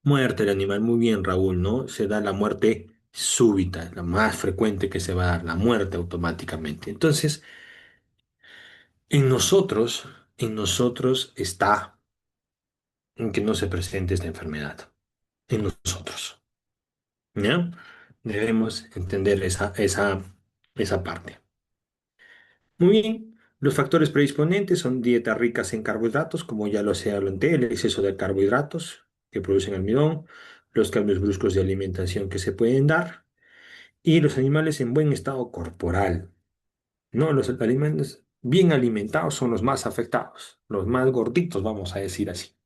Muerte del animal. Muy bien, Raúl, ¿no? Se da la muerte súbita, la más frecuente que se va a dar, la muerte automáticamente. Entonces, en nosotros, en nosotros está en que no se presente esta enfermedad. En nosotros. ¿Ya? Debemos entender esa parte. Muy bien. Los factores predisponentes son dietas ricas en carbohidratos, como ya lo se hablé, el exceso de carbohidratos que producen almidón, los cambios bruscos de alimentación que se pueden dar y los animales en buen estado corporal. ¿No? Los alimentos bien alimentados son los más afectados, los más gorditos, vamos a decir así,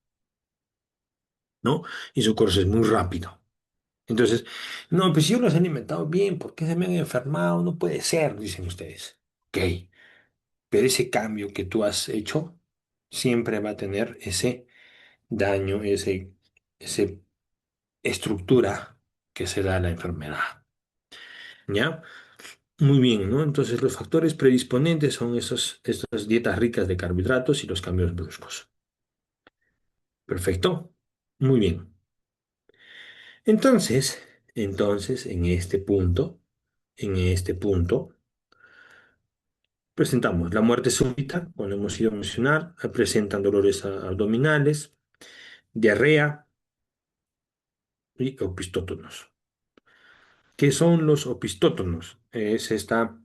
¿no? Y su curso es muy rápido. Entonces, no, pues si yo los he alimentado bien, ¿por qué se me han enfermado? No puede ser, dicen ustedes. Ok, pero ese cambio que tú has hecho siempre va a tener ese daño, ese estructura que se da a la enfermedad. ¿Ya? Muy bien, ¿no? Entonces los factores predisponentes son estas dietas ricas de carbohidratos y los cambios bruscos. Perfecto. Muy bien. Entonces, en este punto, presentamos la muerte súbita, como hemos ido a mencionar, presentan dolores abdominales, diarrea y opistótonos. ¿Qué son los opistótonos? Es esta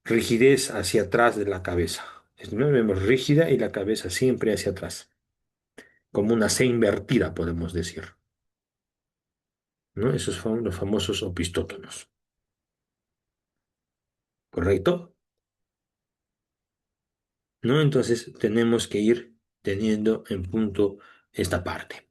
rigidez hacia atrás de la cabeza. ¿No? Vemos rígida y la cabeza siempre hacia atrás, como una C invertida, podemos decir, ¿no? Esos son los famosos opistótonos, ¿correcto? ¿No? Entonces tenemos que ir teniendo en punto esta parte.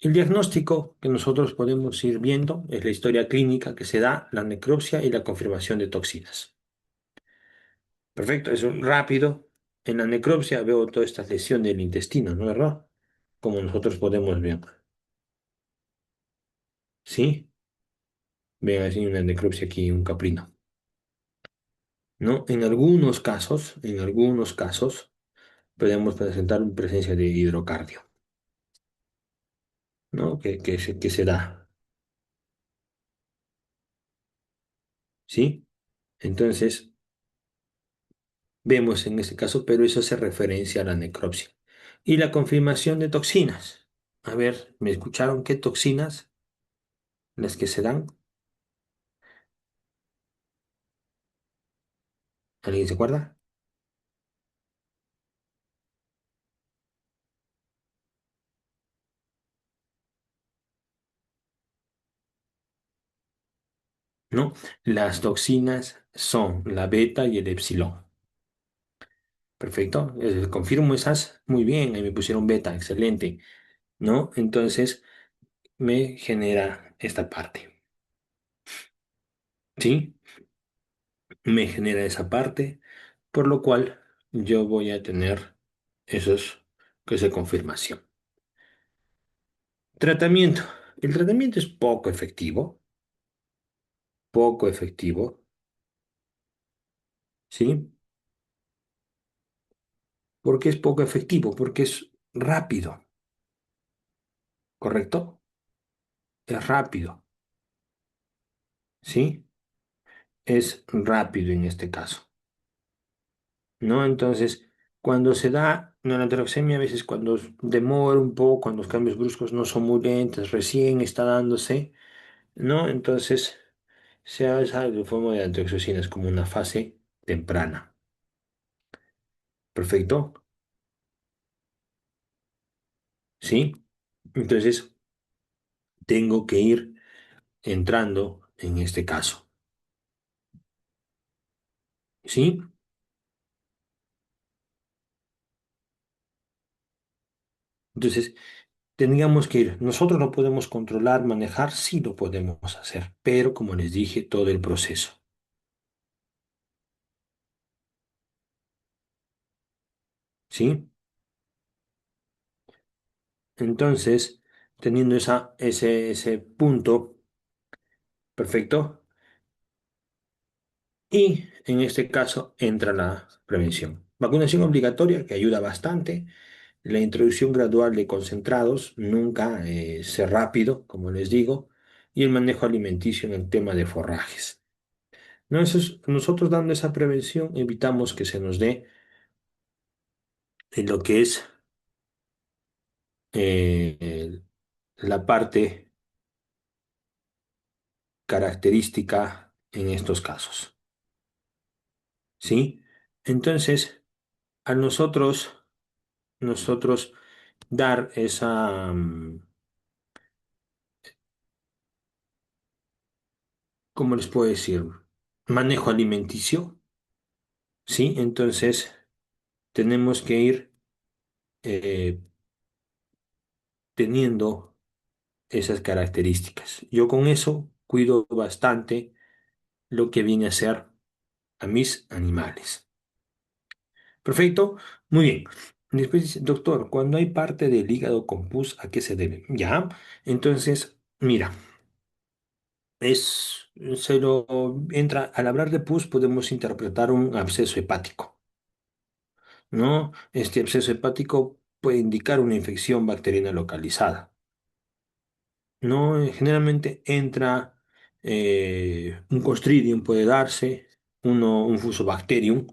El diagnóstico que nosotros podemos ir viendo es la historia clínica que se da, la necropsia y la confirmación de toxinas. Perfecto, eso rápido. En la necropsia veo toda esta lesión del intestino, ¿no es verdad? Como nosotros podemos ver. ¿Sí? Ven así una necropsia aquí, un caprino. ¿No? En algunos casos, podemos presentar una presencia de hidrocardio, ¿no? Que se da, ¿sí? Entonces, vemos en este caso, pero eso hace referencia a la necropsia. Y la confirmación de toxinas. A ver, ¿me escucharon qué toxinas las que se dan? ¿Alguien se acuerda? ¿No? Las toxinas son la beta y el epsilon. Perfecto. Confirmo esas. Muy bien, ahí me pusieron beta, excelente. ¿No? Entonces me genera esta parte. ¿Sí? Me genera esa parte, por lo cual yo voy a tener esos, que es de confirmación. Tratamiento. El tratamiento es poco efectivo, ¿sí? ¿Por qué es poco efectivo? Porque es rápido, ¿correcto? Es rápido, ¿sí? Es rápido en este caso, ¿no? Entonces, cuando se da una lateroxemia, a veces cuando demora un poco, cuando los cambios bruscos no son muy lentos, recién está dándose, ¿no? Entonces, se hace de forma de antideoxinas como una fase temprana. ¿Perfecto? ¿Sí? Entonces, tengo que ir entrando en este caso. ¿Sí? Entonces, tendríamos que ir. Nosotros lo podemos controlar, manejar, sí lo podemos hacer, pero como les dije, todo el proceso. ¿Sí? Entonces, teniendo ese punto, perfecto. Y en este caso entra la prevención. Vacunación obligatoria que ayuda bastante. La introducción gradual de concentrados, nunca ser rápido, como les digo. Y el manejo alimenticio en el tema de forrajes. ¿No? Nosotros dando esa prevención evitamos que se nos dé en lo que es la parte característica en estos casos. ¿Sí? Entonces, a nosotros dar esa, ¿cómo les puedo decir? Manejo alimenticio, ¿sí? Entonces, tenemos que ir eh, teniendo esas características. Yo con eso cuido bastante lo que viene a ser a mis animales. Perfecto, muy bien. Después dice, doctor, cuando hay parte del hígado con pus, ¿a qué se debe? Ya, entonces, mira, se lo entra, al hablar de pus podemos interpretar un absceso hepático, ¿no? Este absceso hepático puede indicar una infección bacteriana localizada, ¿no? Generalmente entra un Clostridium puede darse, un Fusobacterium,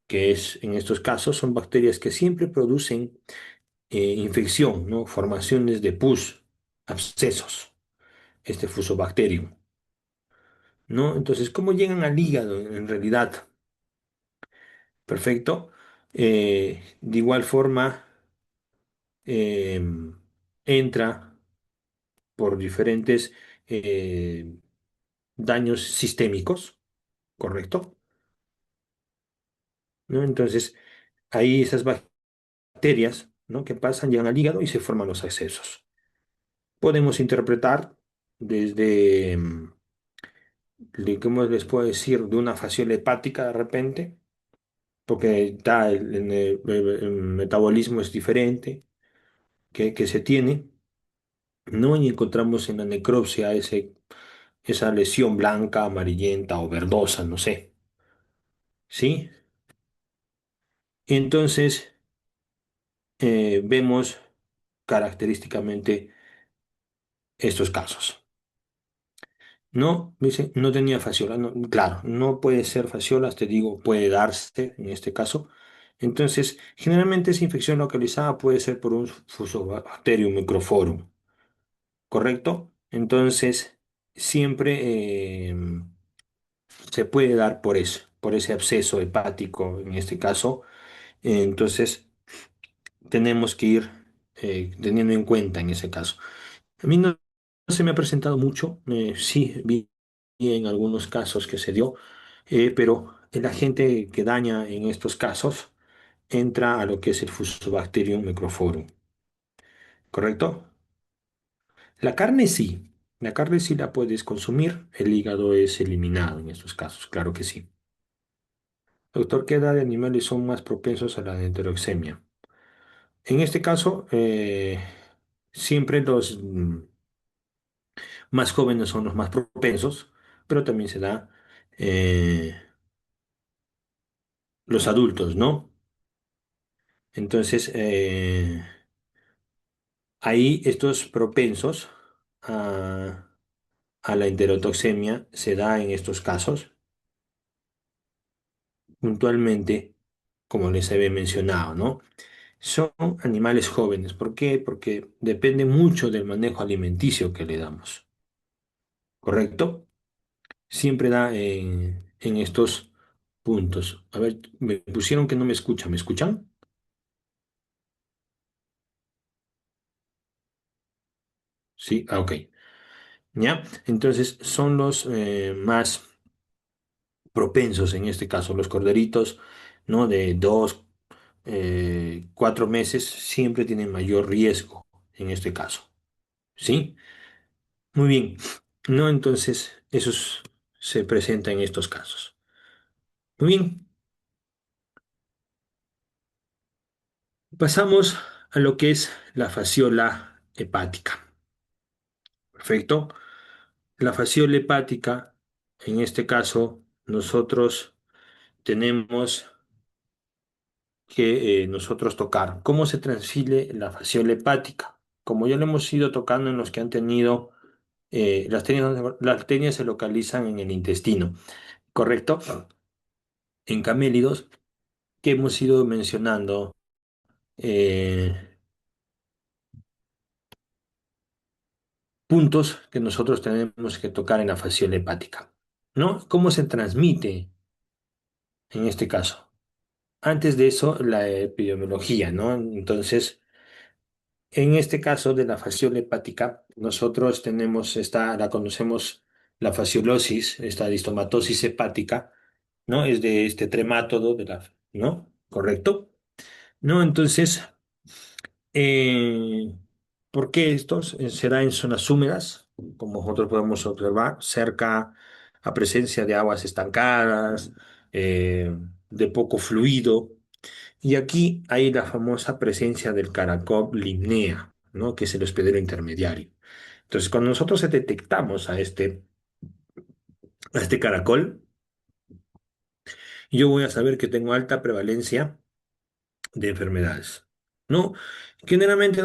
que es, en estos casos, son bacterias que siempre producen infección, ¿no? Formaciones de pus, abscesos, este Fusobacterium, ¿no? Entonces, ¿cómo llegan al hígado en realidad? Perfecto. De igual forma, eh, entra por diferentes daños sistémicos, ¿correcto? ¿No? Entonces, ahí esas bacterias, ¿no? que pasan, llegan al hígado y se forman los abscesos. Podemos interpretar desde ¿cómo les puedo decir? De una fasciola hepática de repente, porque el metabolismo es diferente que se tiene, ¿no? Y encontramos en la necropsia esa lesión blanca, amarillenta o verdosa, no sé, ¿sí? Entonces, vemos característicamente estos casos. No, dice, no tenía fasciola. Claro, no puede ser fasciolas, te digo, puede darse en este caso. Entonces, generalmente esa infección localizada puede ser por un Fusobacterium microforum, ¿correcto? Entonces, siempre se puede dar por eso. por ese absceso hepático en este caso. Entonces, tenemos que ir teniendo en cuenta en ese caso. A mí no se me ha presentado mucho, sí vi en algunos casos que se dio, pero el agente que daña en estos casos entra a lo que es el Fusobacterium microforum, ¿correcto? La carne sí la puedes consumir, el hígado es eliminado en estos casos, claro que sí. Doctor, ¿qué edad de animales son más propensos a la enteroxemia? En este caso, siempre los más jóvenes son los más propensos, pero también se da eh, los adultos, ¿no? Entonces, ahí estos propensos a, a la enterotoxemia se da en estos casos puntualmente, como les había mencionado, ¿no? Son animales jóvenes. ¿Por qué? Porque depende mucho del manejo alimenticio que le damos, ¿correcto? Siempre da en estos puntos. A ver, me pusieron que no me escuchan. ¿Me escuchan? Sí, ah, ok. ¿Ya? Entonces son los más propensos en este caso, los corderitos, ¿no? De 4 meses siempre tienen mayor riesgo en este caso. ¿Sí? Muy bien. ¿No? Entonces, se presenta en estos casos. Muy bien. Pasamos a lo que es la fasciola hepática. Perfecto. La fasciola hepática, en este caso, nosotros tenemos que nosotros tocar. ¿Cómo se transfiere la fasciola hepática? Como ya lo hemos ido tocando en los que han tenido, las tenias se localizan en el intestino, ¿correcto? En camélidos, que hemos ido mencionando puntos que nosotros tenemos que tocar en la fasciola hepática, ¿no? ¿Cómo se transmite en este caso? Antes de eso, la epidemiología, ¿no? Entonces, en este caso de la fasciola hepática, nosotros tenemos la conocemos la fasciolosis, esta distomatosis hepática, ¿no? Es de este tremátodo ¿no? ¿Correcto? ¿No? Entonces, eh, ¿por qué esto se da en zonas húmedas? Como nosotros podemos observar, cerca a presencia de aguas estancadas, de poco fluido. Y aquí hay la famosa presencia del caracol limnea, ¿no? Que es el hospedero intermediario. Entonces, cuando nosotros detectamos a este caracol, yo voy a saber que tengo alta prevalencia de enfermedades, ¿no? Generalmente,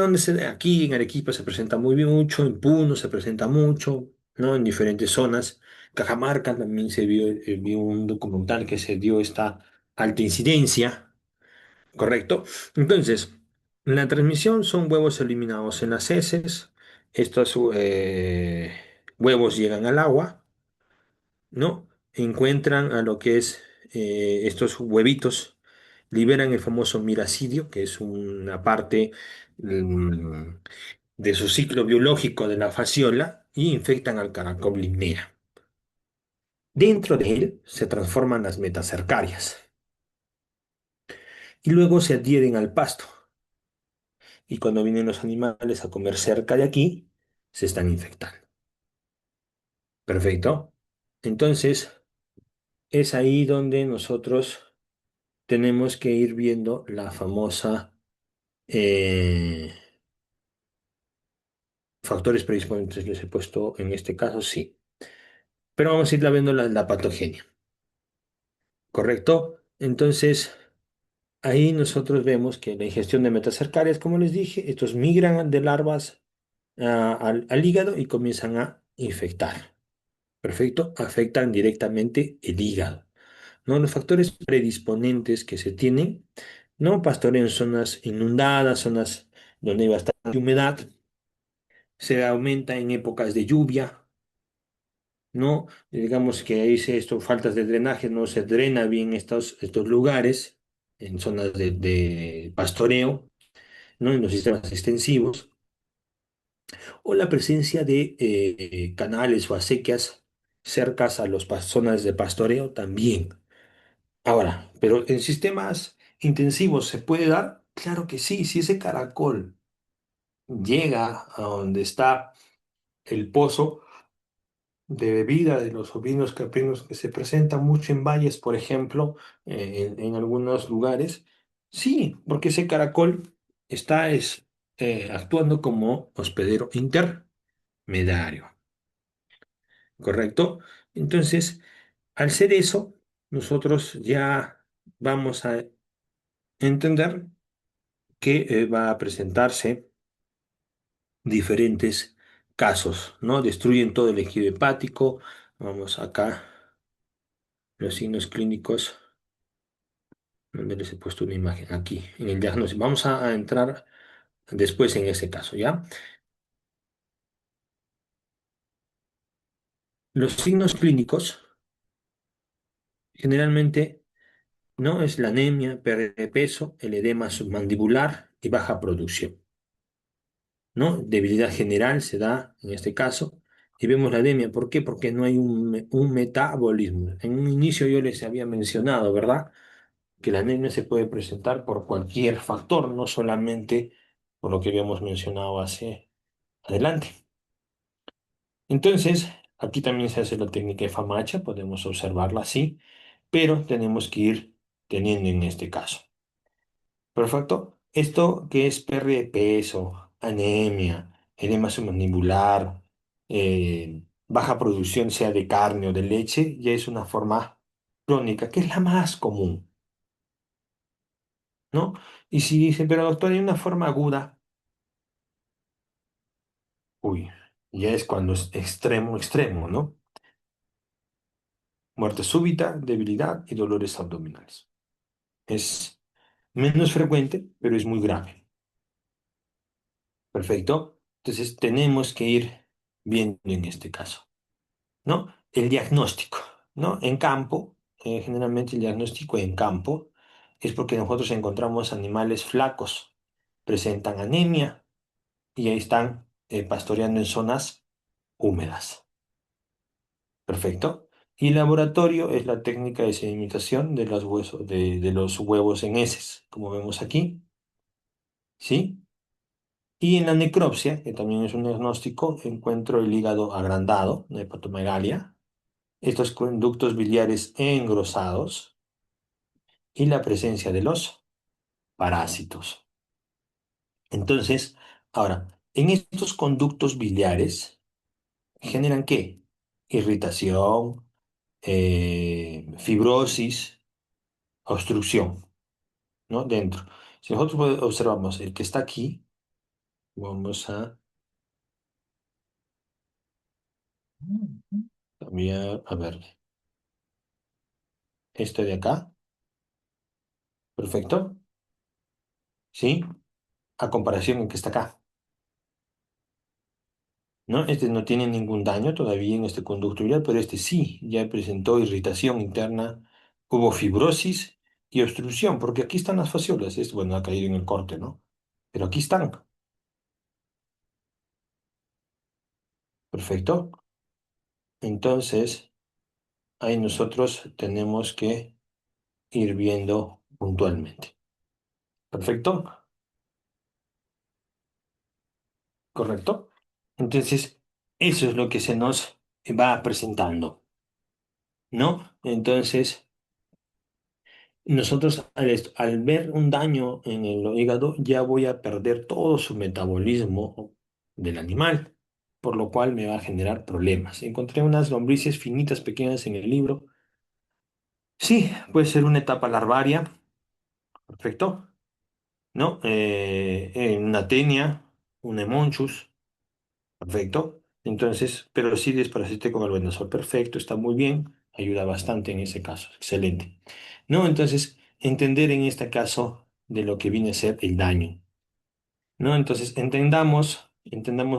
aquí en Arequipa se presenta muy bien mucho, en Puno se presenta mucho, ¿no? En diferentes zonas. Cajamarca también vi un documental que se dio esta alta incidencia. Correcto. Entonces, la transmisión son huevos eliminados en las heces. Estos huevos llegan al agua, ¿no? Encuentran a lo que es estos huevitos, liberan el famoso miracidio, que es una parte mm, de su ciclo biológico de la fasciola, y infectan al caracol limnea. Dentro de él se transforman las metacercarias y luego se adhieren al pasto. Y cuando vienen los animales a comer cerca de aquí, se están infectando. Perfecto. Entonces, es ahí donde nosotros tenemos que ir viendo la famosa eh, factores predisponentes. Les he puesto en este caso, sí. Pero vamos a ir viendo la patogenia. ¿Correcto? Entonces, ahí nosotros vemos que la ingestión de metacercarias, como les dije, estos migran de larvas al hígado y comienzan a infectar. Perfecto, afectan directamente el hígado, ¿no? Los factores predisponentes que se tienen, ¿no? Pastoreo en zonas inundadas, zonas donde hay bastante humedad, se aumenta en épocas de lluvia, ¿no? Digamos que ahí se esto, faltas de drenaje, no se drena bien estos lugares en zonas de pastoreo, ¿no? En los sistemas extensivos, o la presencia de canales o acequias cercas a las zonas de pastoreo también. Ahora, pero en sistemas intensivos se puede dar, claro que sí, si ese caracol llega a donde está el pozo de bebida de los ovinos caprinos que se presentan mucho en valles, por ejemplo, en algunos lugares, sí, porque ese caracol está actuando como hospedero intermediario, ¿correcto? Entonces, al ser eso, nosotros ya vamos a entender que va a presentarse diferentes casos, ¿no? Destruyen todo el ejido hepático. Vamos acá, los signos clínicos, donde les he puesto una imagen aquí, en el diagnóstico. Vamos a entrar después en ese caso, ¿ya? Los signos clínicos, generalmente, ¿no? Es la anemia, pérdida de peso, el edema submandibular y baja producción, ¿no? Debilidad general se da en este caso. Y vemos la anemia, ¿por qué? Porque no hay un metabolismo. En un inicio yo les había mencionado, ¿verdad? Que la anemia se puede presentar por cualquier factor, no solamente por lo que habíamos mencionado hacia adelante. Entonces, aquí también se hace la técnica de Famacha, podemos observarla así, pero tenemos que ir teniendo en este caso. Perfecto. Esto que es pérdida de peso, anemia, edema submandibular, baja producción sea de carne o de leche, ya es una forma crónica, que es la más común, ¿no? Y si dicen, pero doctor, hay una forma aguda, uy, ya es cuando es extremo, extremo, ¿no? Muerte súbita, debilidad y dolores abdominales. Es menos frecuente, pero es muy grave. Perfecto. Entonces tenemos que ir viendo en este caso, ¿no? El diagnóstico, ¿no? En campo, generalmente el diagnóstico en campo es porque nosotros encontramos animales flacos, presentan anemia y ahí están pastoreando en zonas húmedas. Perfecto. Y el laboratorio es la técnica de sedimentación de los huesos, de los huevos en heces, como vemos aquí, ¿sí? Y en la necropsia, que también es un diagnóstico, encuentro el hígado agrandado, una hepatomegalia, estos conductos biliares engrosados y la presencia de los parásitos. Entonces, ahora, en estos conductos biliares, ¿generan qué? Irritación, fibrosis, obstrucción, ¿no? Dentro. Si nosotros observamos el que está aquí, vamos a cambiar, a ver, este de acá, perfecto, ¿sí? A comparación el que está acá, ¿no? Este no tiene ningún daño todavía en este conducto biliar, pero este sí, ya presentó irritación interna, hubo fibrosis y obstrucción, porque aquí están las fasciolas, es, bueno, ha caído en el corte, ¿no? Pero aquí están, perfecto. Entonces, ahí nosotros tenemos que ir viendo puntualmente. ¿Perfecto? ¿Correcto? Entonces, eso es lo que se nos va presentando, ¿no? Entonces, nosotros al ver un daño en el hígado ya voy a perder todo su metabolismo del animal, por lo cual me va a generar problemas. Encontré unas lombrices finitas pequeñas en el libro. Sí, puede ser una etapa larvaria, perfecto, ¿no? Una tenia, un hemonchus. Perfecto. Entonces, pero sí desparasite con albendazol. Perfecto, está muy bien. Ayuda bastante en ese caso. Excelente. ¿No? Entonces, entender en este caso de lo que viene a ser el daño. ¿No? Entonces, entendamos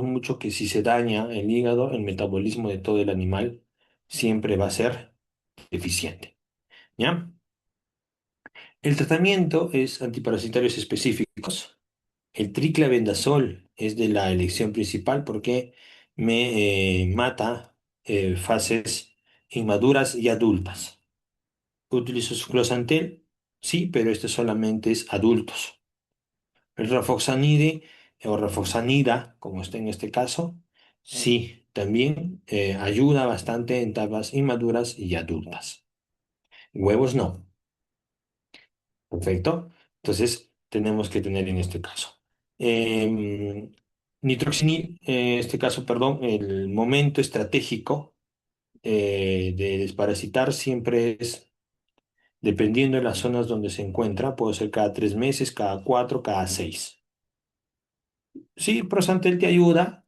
mucho que si se daña el hígado, el metabolismo de todo el animal siempre va a ser deficiente. ¿Ya? El tratamiento es antiparasitarios específicos. El triclavendazol es de la elección principal porque me mata fases inmaduras y adultas. Utilizo suclosantel, sí, pero este solamente es adultos. El rafoxanide o rafoxanida, como está en este caso, sí, también ayuda bastante en etapas inmaduras y adultas. Huevos no. Perfecto. Entonces, tenemos que tener en este caso. Em, Nitroxinil, en este caso, perdón, el momento estratégico de desparasitar siempre es, dependiendo de las zonas donde se encuentra, puede ser cada 3 meses, cada 4, cada 6. Sí, Prosantel te ayuda,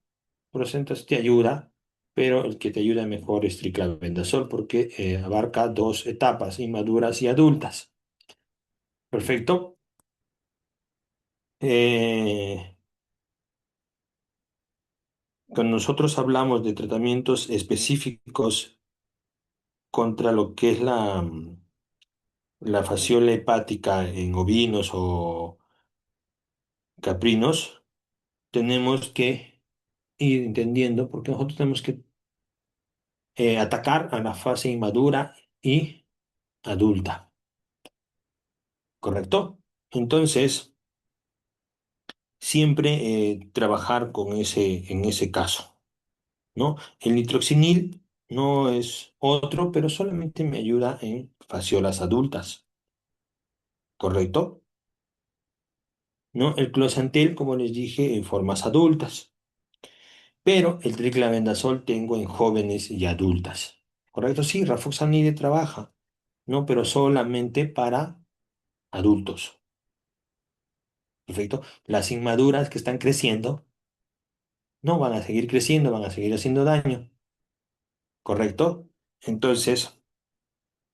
Procentas te ayuda, pero el que te ayuda mejor es triclavendazol porque abarca dos etapas, inmaduras y adultas. Perfecto. Eh, Cuando nosotros hablamos de tratamientos específicos contra lo que es la fasciola hepática en ovinos o caprinos, tenemos que ir entendiendo porque nosotros tenemos que atacar a la fase inmadura y adulta, ¿correcto? Entonces, siempre trabajar con en ese caso, ¿no? El nitroxinil no es otro, pero solamente me ayuda en fasciolas adultas, ¿correcto? ¿No? El closantel, como les dije, en formas adultas, pero el triclavendazol tengo en jóvenes y adultas. ¿Correcto? Sí, rafoxanide trabaja, ¿no? Pero solamente para adultos. ¿Perfecto? Las inmaduras que están creciendo no van a seguir creciendo, van a seguir haciendo daño. ¿Correcto? Entonces,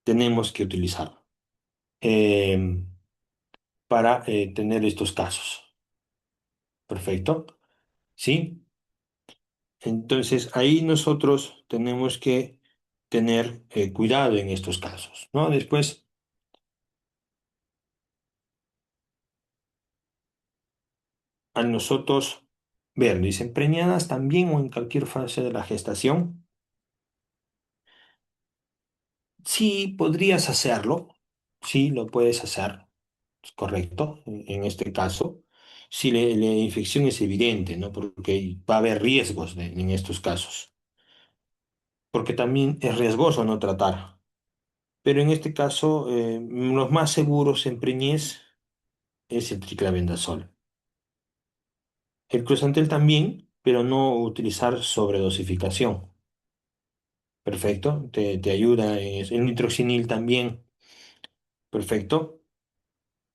tenemos que utilizarlo para tener estos casos. ¿Perfecto? ¿Sí? Entonces, ahí nosotros tenemos que tener cuidado en estos casos, ¿no? Después, al nosotros ver, dicen preñadas también o en cualquier fase de la gestación, sí podrías hacerlo, sí lo puedes hacer, es correcto, en este caso, si la infección es evidente, ¿no? Porque va a haber riesgos en estos casos, porque también es riesgoso no tratar. Pero en este caso, los más seguros en preñez es el triclavendazol. El Crusantel también, pero no utilizar sobredosificación. Perfecto, te ayuda. El nitroxinil también. Perfecto.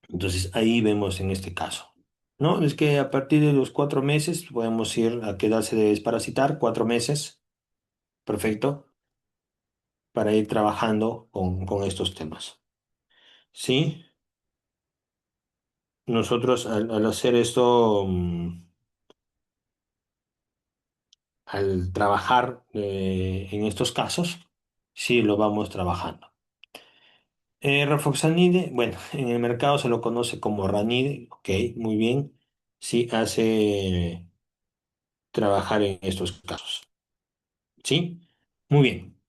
Entonces ahí vemos en este caso. ¿No? Es que a partir de los 4 meses podemos ir a quedarse de desparasitar, 4 meses. Perfecto. Para ir trabajando con estos temas. ¿Sí? Nosotros al hacer esto, al trabajar en estos casos, sí lo vamos trabajando. Rafoxanide, bueno, en el mercado se lo conoce como Ranide, ok, muy bien, sí hace trabajar en estos casos, ¿sí? Muy bien.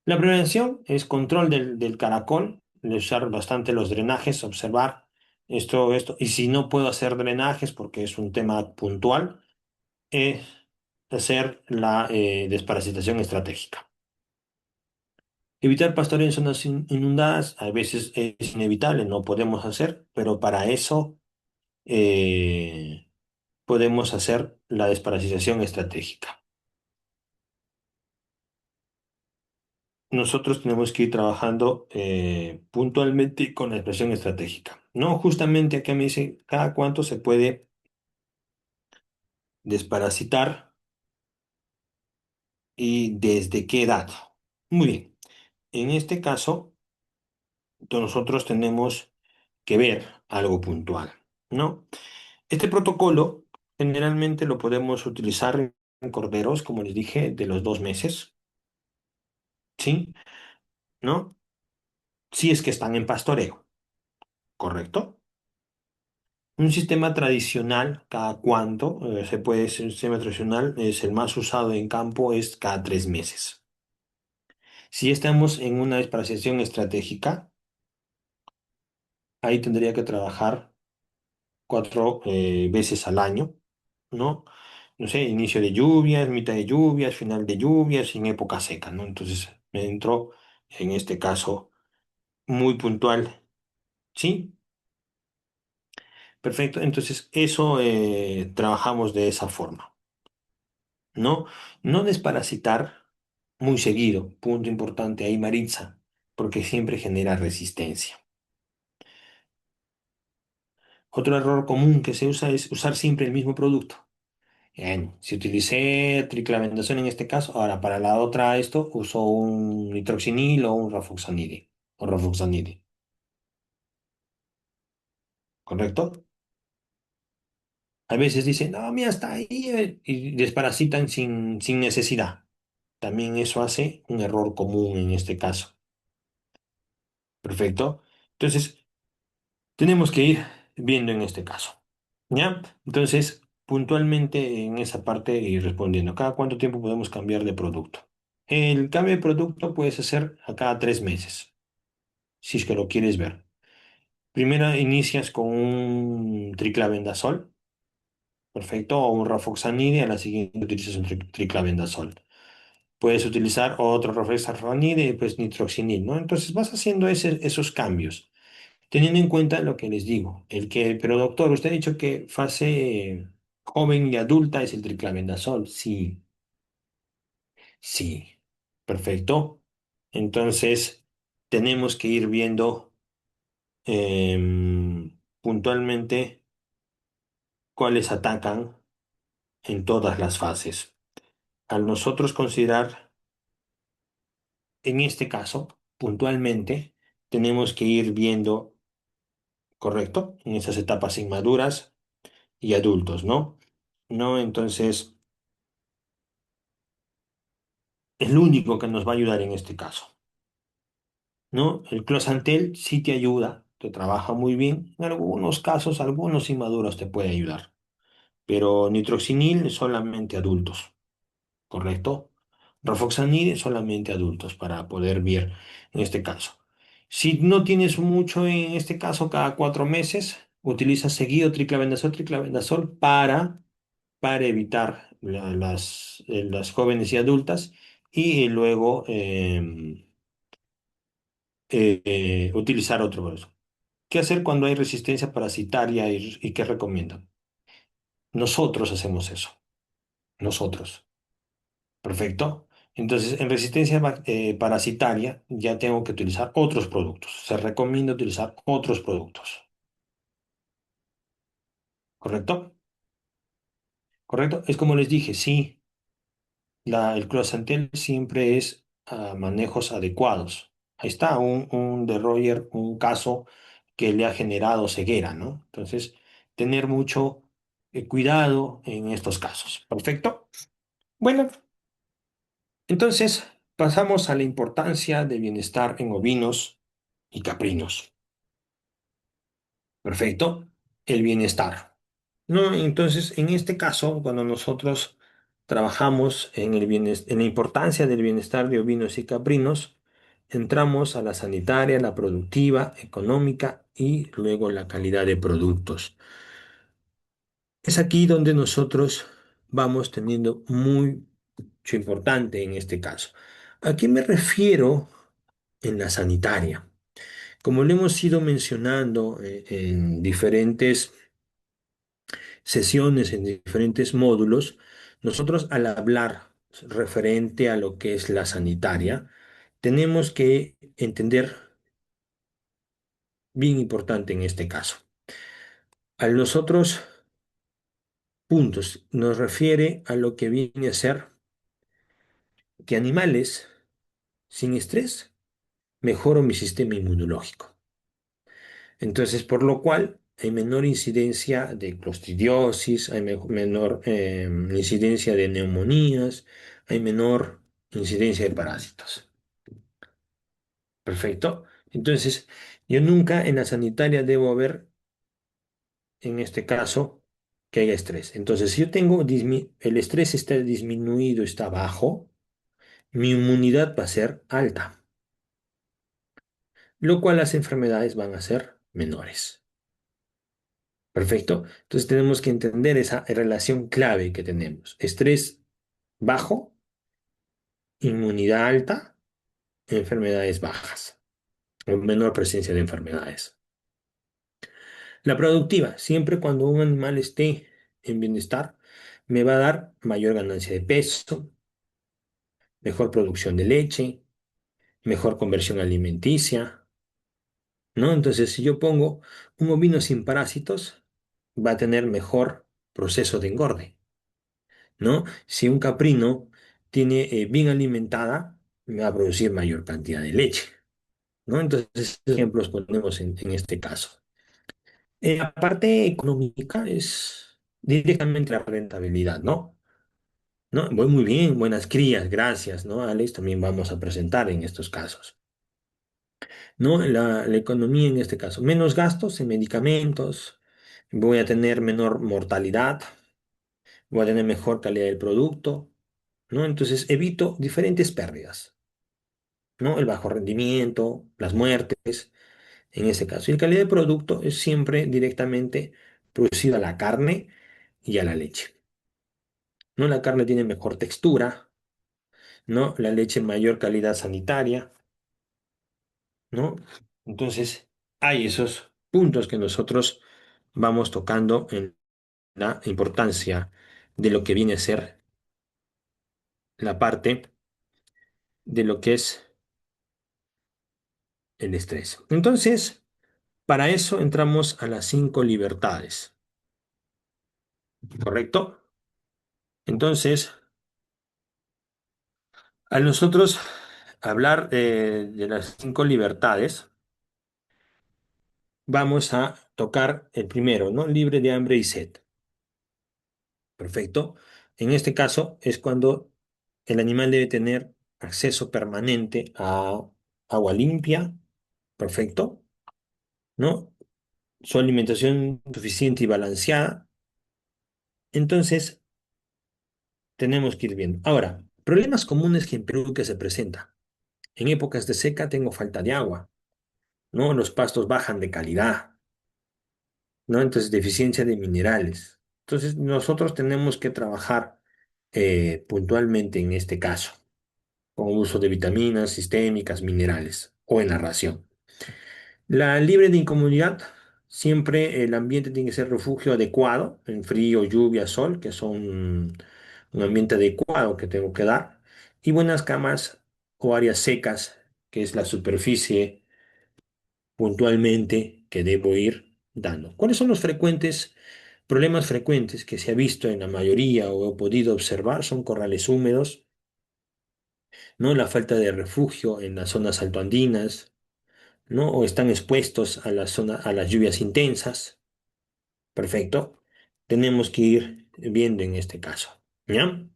La prevención es control del caracol, de usar bastante los drenajes, observar esto, y si no puedo hacer drenajes porque es un tema puntual, es hacer la desparasitación estratégica. Evitar pastoreo en zonas inundadas, a veces es inevitable, no podemos hacer, pero para eso eh, podemos hacer la desparasitación estratégica. Nosotros tenemos que ir trabajando puntualmente con la expresión estratégica. No, justamente acá me dice cada cuánto se puede desparasitar y desde qué edad. Muy bien. En este caso, nosotros tenemos que ver algo puntual, ¿no? Este protocolo generalmente lo podemos utilizar corderos, como les dije, de los 2 meses, ¿sí? ¿No? Si es que están en pastoreo, ¿correcto? Un sistema tradicional, ¿cada cuánto se puede? Un sistema tradicional es el más usado en campo, es cada 3 meses. Si estamos en una especialización estratégica, ahí tendría que trabajar 4 veces al año, ¿no? No sé, inicio de lluvias, mitad de lluvias, final de lluvias, en época seca, ¿no? Entonces me entro, en este caso, muy puntual, ¿sí? Perfecto, entonces eso trabajamos de esa forma, ¿no? No desparasitar muy seguido, punto importante ahí, Maritza, porque siempre genera resistencia. Otro error común que se usa es usar siempre el mismo producto. Bien, si utilicé triclavendazol en este caso, ahora para la otra esto uso un nitroxinil o un rafoxanide, ¿correcto? A veces dicen, no, mira, está ahí, y desparasitan sin necesidad. También eso hace un error común en este caso. Perfecto. Entonces, tenemos que ir viendo en este caso. ¿Ya? Entonces, puntualmente en esa parte y respondiendo, ¿cada cuánto tiempo podemos cambiar de producto? El cambio de producto puedes hacer a cada 3 meses, si es que lo quieres ver. Primero inicias con un triclavendazol, perfecto, o un rafoxanide, a la siguiente utilizas un triclavendazol. Puedes utilizar otro rafoxanide y pues nitroxinil, ¿no? Entonces vas haciendo esos cambios, teniendo en cuenta lo que les digo, pero doctor, usted ha dicho que fase joven y adulta es el triclavendazol. Sí, sí, perfecto. Entonces, tenemos que ir viendo puntualmente cuáles atacan en todas las fases. Al nosotros considerar, en este caso, puntualmente, tenemos que ir viendo, correcto, en esas etapas inmaduras y adultos, ¿no? ¿No? Entonces, el único que nos va a ayudar en este caso, ¿no? El closantel sí te ayuda, te trabaja muy bien. En algunos casos, algunos inmaduros te puede ayudar, pero nitroxinil solamente adultos. ¿Correcto? Rafoxanide solamente adultos para poder ver en este caso. Si no tienes mucho en este caso, cada 4 meses, utiliza seguido triclavendazol para evitar las jóvenes y adultas y luego utilizar otro brazo. ¿Qué hacer cuando hay resistencia parasitaria y qué recomiendan? Nosotros hacemos eso, nosotros. Perfecto. Entonces, en resistencia parasitaria ya tengo que utilizar otros productos. Se recomienda utilizar otros productos. ¿Correcto? ¿Correcto? Es como les dije, sí, el closantel siempre es manejos adecuados. Ahí está un de Roger, un caso que le ha generado ceguera, ¿no? Entonces, tener mucho cuidado en estos casos. ¿Perfecto? Bueno, entonces pasamos a la importancia del bienestar en ovinos y caprinos. Perfecto. El bienestar. ¿No? Entonces, en este caso, cuando nosotros trabajamos en la importancia del bienestar de ovinos y caprinos, entramos a la sanitaria, la productiva, económica y luego la calidad de productos. Es aquí donde nosotros vamos teniendo mucho importante en este caso. ¿A qué me refiero en la sanitaria? Como lo hemos ido mencionando en diferentes sesiones, en diferentes módulos, nosotros al hablar referente a lo que es la sanitaria, tenemos que entender, bien importante en este caso, a los otros puntos nos refiere a lo que viene a ser que animales sin estrés mejoro mi sistema inmunológico. Entonces, por lo cual hay menor incidencia de clostridiosis, hay menor incidencia de neumonías, hay menor incidencia de parásitos. Perfecto. Entonces, yo nunca en la sanitaria debo ver, en este caso, que haya estrés. Entonces, si yo tengo el estrés está disminuido, está bajo, mi inmunidad va a ser alta, lo cual las enfermedades van a ser menores. Perfecto. Entonces tenemos que entender esa relación clave que tenemos. Estrés bajo, inmunidad alta, enfermedades bajas o menor presencia de enfermedades. La productiva, siempre cuando un animal esté en bienestar, me va a dar mayor ganancia de peso, mejor producción de leche, mejor conversión alimenticia, ¿no? Entonces, si yo pongo un ovino sin parásitos, va a tener mejor proceso de engorde, ¿no? Si un caprino tiene bien alimentada, me va a producir mayor cantidad de leche, ¿no? Entonces, ejemplos ponemos en este caso. La parte económica es directamente la rentabilidad, ¿no? ¿No? Voy muy bien, buenas crías, gracias, ¿no? Alex, también vamos a presentar en estos casos, ¿no? La economía en este caso, menos gastos en medicamentos, voy a tener menor mortalidad, voy a tener mejor calidad del producto, ¿no? Entonces evito diferentes pérdidas, ¿no? El bajo rendimiento, las muertes, en este caso. Y la calidad del producto es siempre directamente producida a la carne y a la leche, ¿no? La carne tiene mejor textura, ¿no? La leche mayor calidad sanitaria, ¿no? Entonces, hay esos puntos que nosotros vamos tocando en la importancia de lo que viene a ser la parte de lo que es el estrés. Entonces, para eso entramos a las 5 libertades, ¿correcto? Entonces, al nosotros hablar de las 5 libertades, vamos a tocar el primero, ¿no? Libre de hambre y sed. Perfecto. En este caso es cuando el animal debe tener acceso permanente a agua limpia, perfecto, ¿no? Su alimentación suficiente y balanceada. Entonces, tenemos que ir viendo. Ahora, problemas comunes que en Perú que se presentan. En épocas de seca tengo falta de agua, ¿no? Los pastos bajan de calidad, ¿no? Entonces, deficiencia de minerales. Entonces, nosotros tenemos que trabajar puntualmente en este caso, con uso de vitaminas sistémicas, minerales o en la ración. La libre de incomodidad, siempre el ambiente tiene que ser refugio adecuado, en frío, lluvia, sol, que son un ambiente adecuado que tengo que dar, y buenas camas o áreas secas, que es la superficie puntualmente que debo ir dando. ¿Cuáles son los problemas frecuentes que se ha visto en la mayoría o he podido observar? Son corrales húmedos, ¿no? La falta de refugio en las zonas altoandinas, ¿no? O están expuestos a a las lluvias intensas. Perfecto. Tenemos que ir viendo en este caso, ¿ya?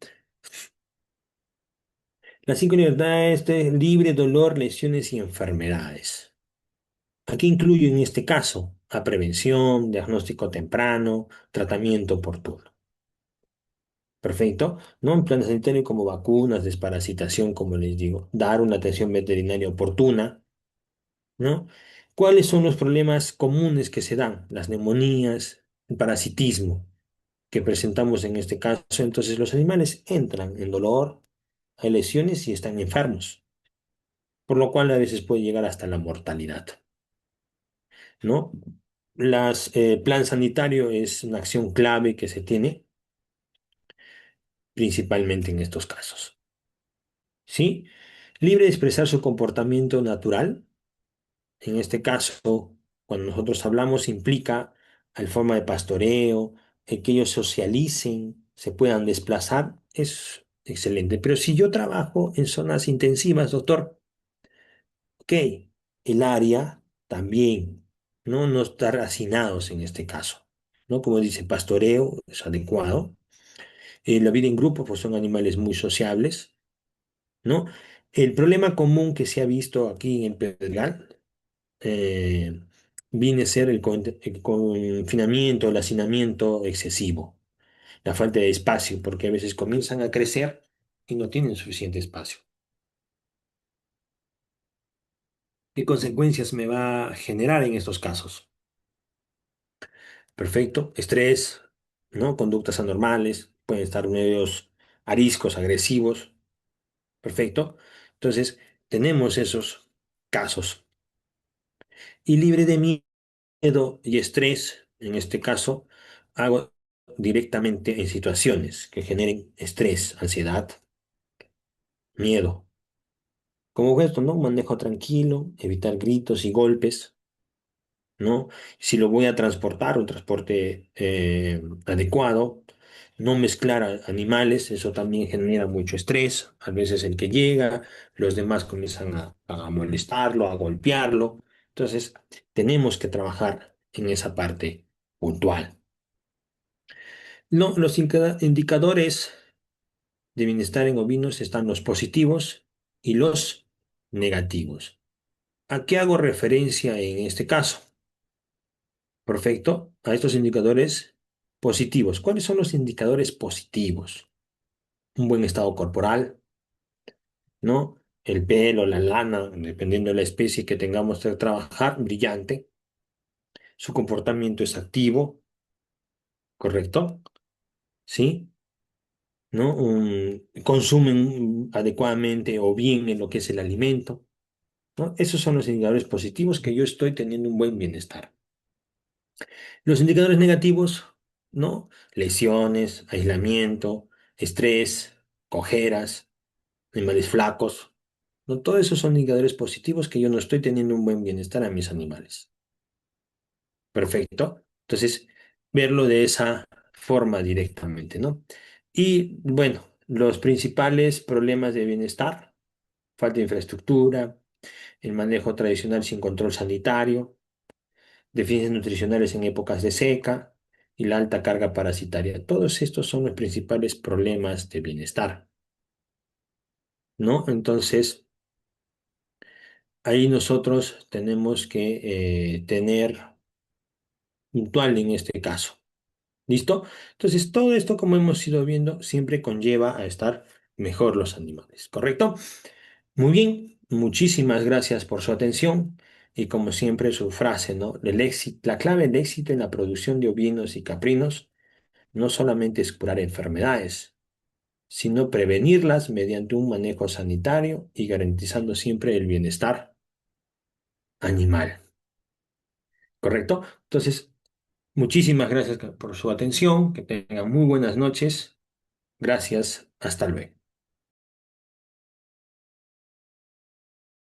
Las 5 libertades de libre, dolor, lesiones y enfermedades. Aquí incluyo en este caso a prevención, diagnóstico temprano, tratamiento oportuno. Perfecto. ¿No? Un plan sanitario como vacunas, desparasitación, como les digo, dar una atención veterinaria oportuna, ¿no? ¿Cuáles son los problemas comunes que se dan? Las neumonías, el parasitismo que presentamos en este caso. Entonces los animales entran en dolor, hay lesiones y están enfermos, por lo cual a veces puede llegar hasta la mortalidad, ¿no? Plan sanitario es una acción clave que se tiene principalmente en estos casos, ¿sí? Libre de expresar su comportamiento natural. En este caso, cuando nosotros hablamos, implica al forma de pastoreo, el que ellos socialicen, se puedan desplazar, es excelente. Pero si yo trabajo en zonas intensivas, doctor, ok, el área también. ¿no? No estar hacinados en este caso, ¿no? Como dice, pastoreo es adecuado. La vida en grupo, pues son animales muy sociables, ¿no? El problema común que se ha visto aquí en Pedregal eh, viene a ser el confinamiento, el hacinamiento excesivo, la falta de espacio, porque a veces comienzan a crecer y no tienen suficiente espacio. ¿Qué consecuencias me va a generar en estos casos? Perfecto, estrés, ¿no? Conductas anormales, pueden estar medios ariscos, agresivos, perfecto. Entonces, tenemos esos casos. Y libre de miedo y estrés, en este caso, hago directamente en situaciones que generen estrés, ansiedad, miedo. Como esto, ¿no? Manejo tranquilo, evitar gritos y golpes, ¿no? Si lo voy a transportar, un transporte adecuado, no mezclar animales, eso también genera mucho estrés. A veces el que llega, los demás comienzan a molestarlo, a golpearlo. Entonces, tenemos que trabajar en esa parte puntual. No, los indicadores de bienestar en ovinos están los positivos y los negativos. ¿A qué hago referencia en este caso? Perfecto, a estos indicadores positivos. ¿Cuáles son los indicadores positivos? Un buen estado corporal, ¿no? El pelo, la lana, dependiendo de la especie que tengamos que trabajar, brillante. Su comportamiento es activo, ¿correcto? ¿Sí? ¿No? Consumen adecuadamente o bien en lo que es el alimento, ¿no? Esos son los indicadores positivos que yo estoy teniendo un buen bienestar. Los indicadores negativos, ¿no? Lesiones, aislamiento, estrés, cojeras, animales flacos, ¿no? Todos esos son indicadores positivos que yo no estoy teniendo un buen bienestar a mis animales. Perfecto. Entonces, verlo de esa forma directamente, ¿no? Y bueno, los principales problemas de bienestar, falta de infraestructura, el manejo tradicional sin control sanitario, deficiencias nutricionales en épocas de seca y la alta carga parasitaria. Todos estos son los principales problemas de bienestar, ¿no? Entonces, ahí nosotros tenemos que tener puntual en este caso. ¿Listo? Entonces, todo esto, como hemos ido viendo, siempre conlleva a estar mejor los animales, ¿correcto? Muy bien, muchísimas gracias por su atención y como siempre su frase, ¿no? El éxito, la clave del éxito en la producción de ovinos y caprinos no solamente es curar enfermedades, sino prevenirlas mediante un manejo sanitario y garantizando siempre el bienestar animal. ¿Correcto? Entonces, muchísimas gracias por su atención, que tengan muy buenas noches. Gracias, hasta luego.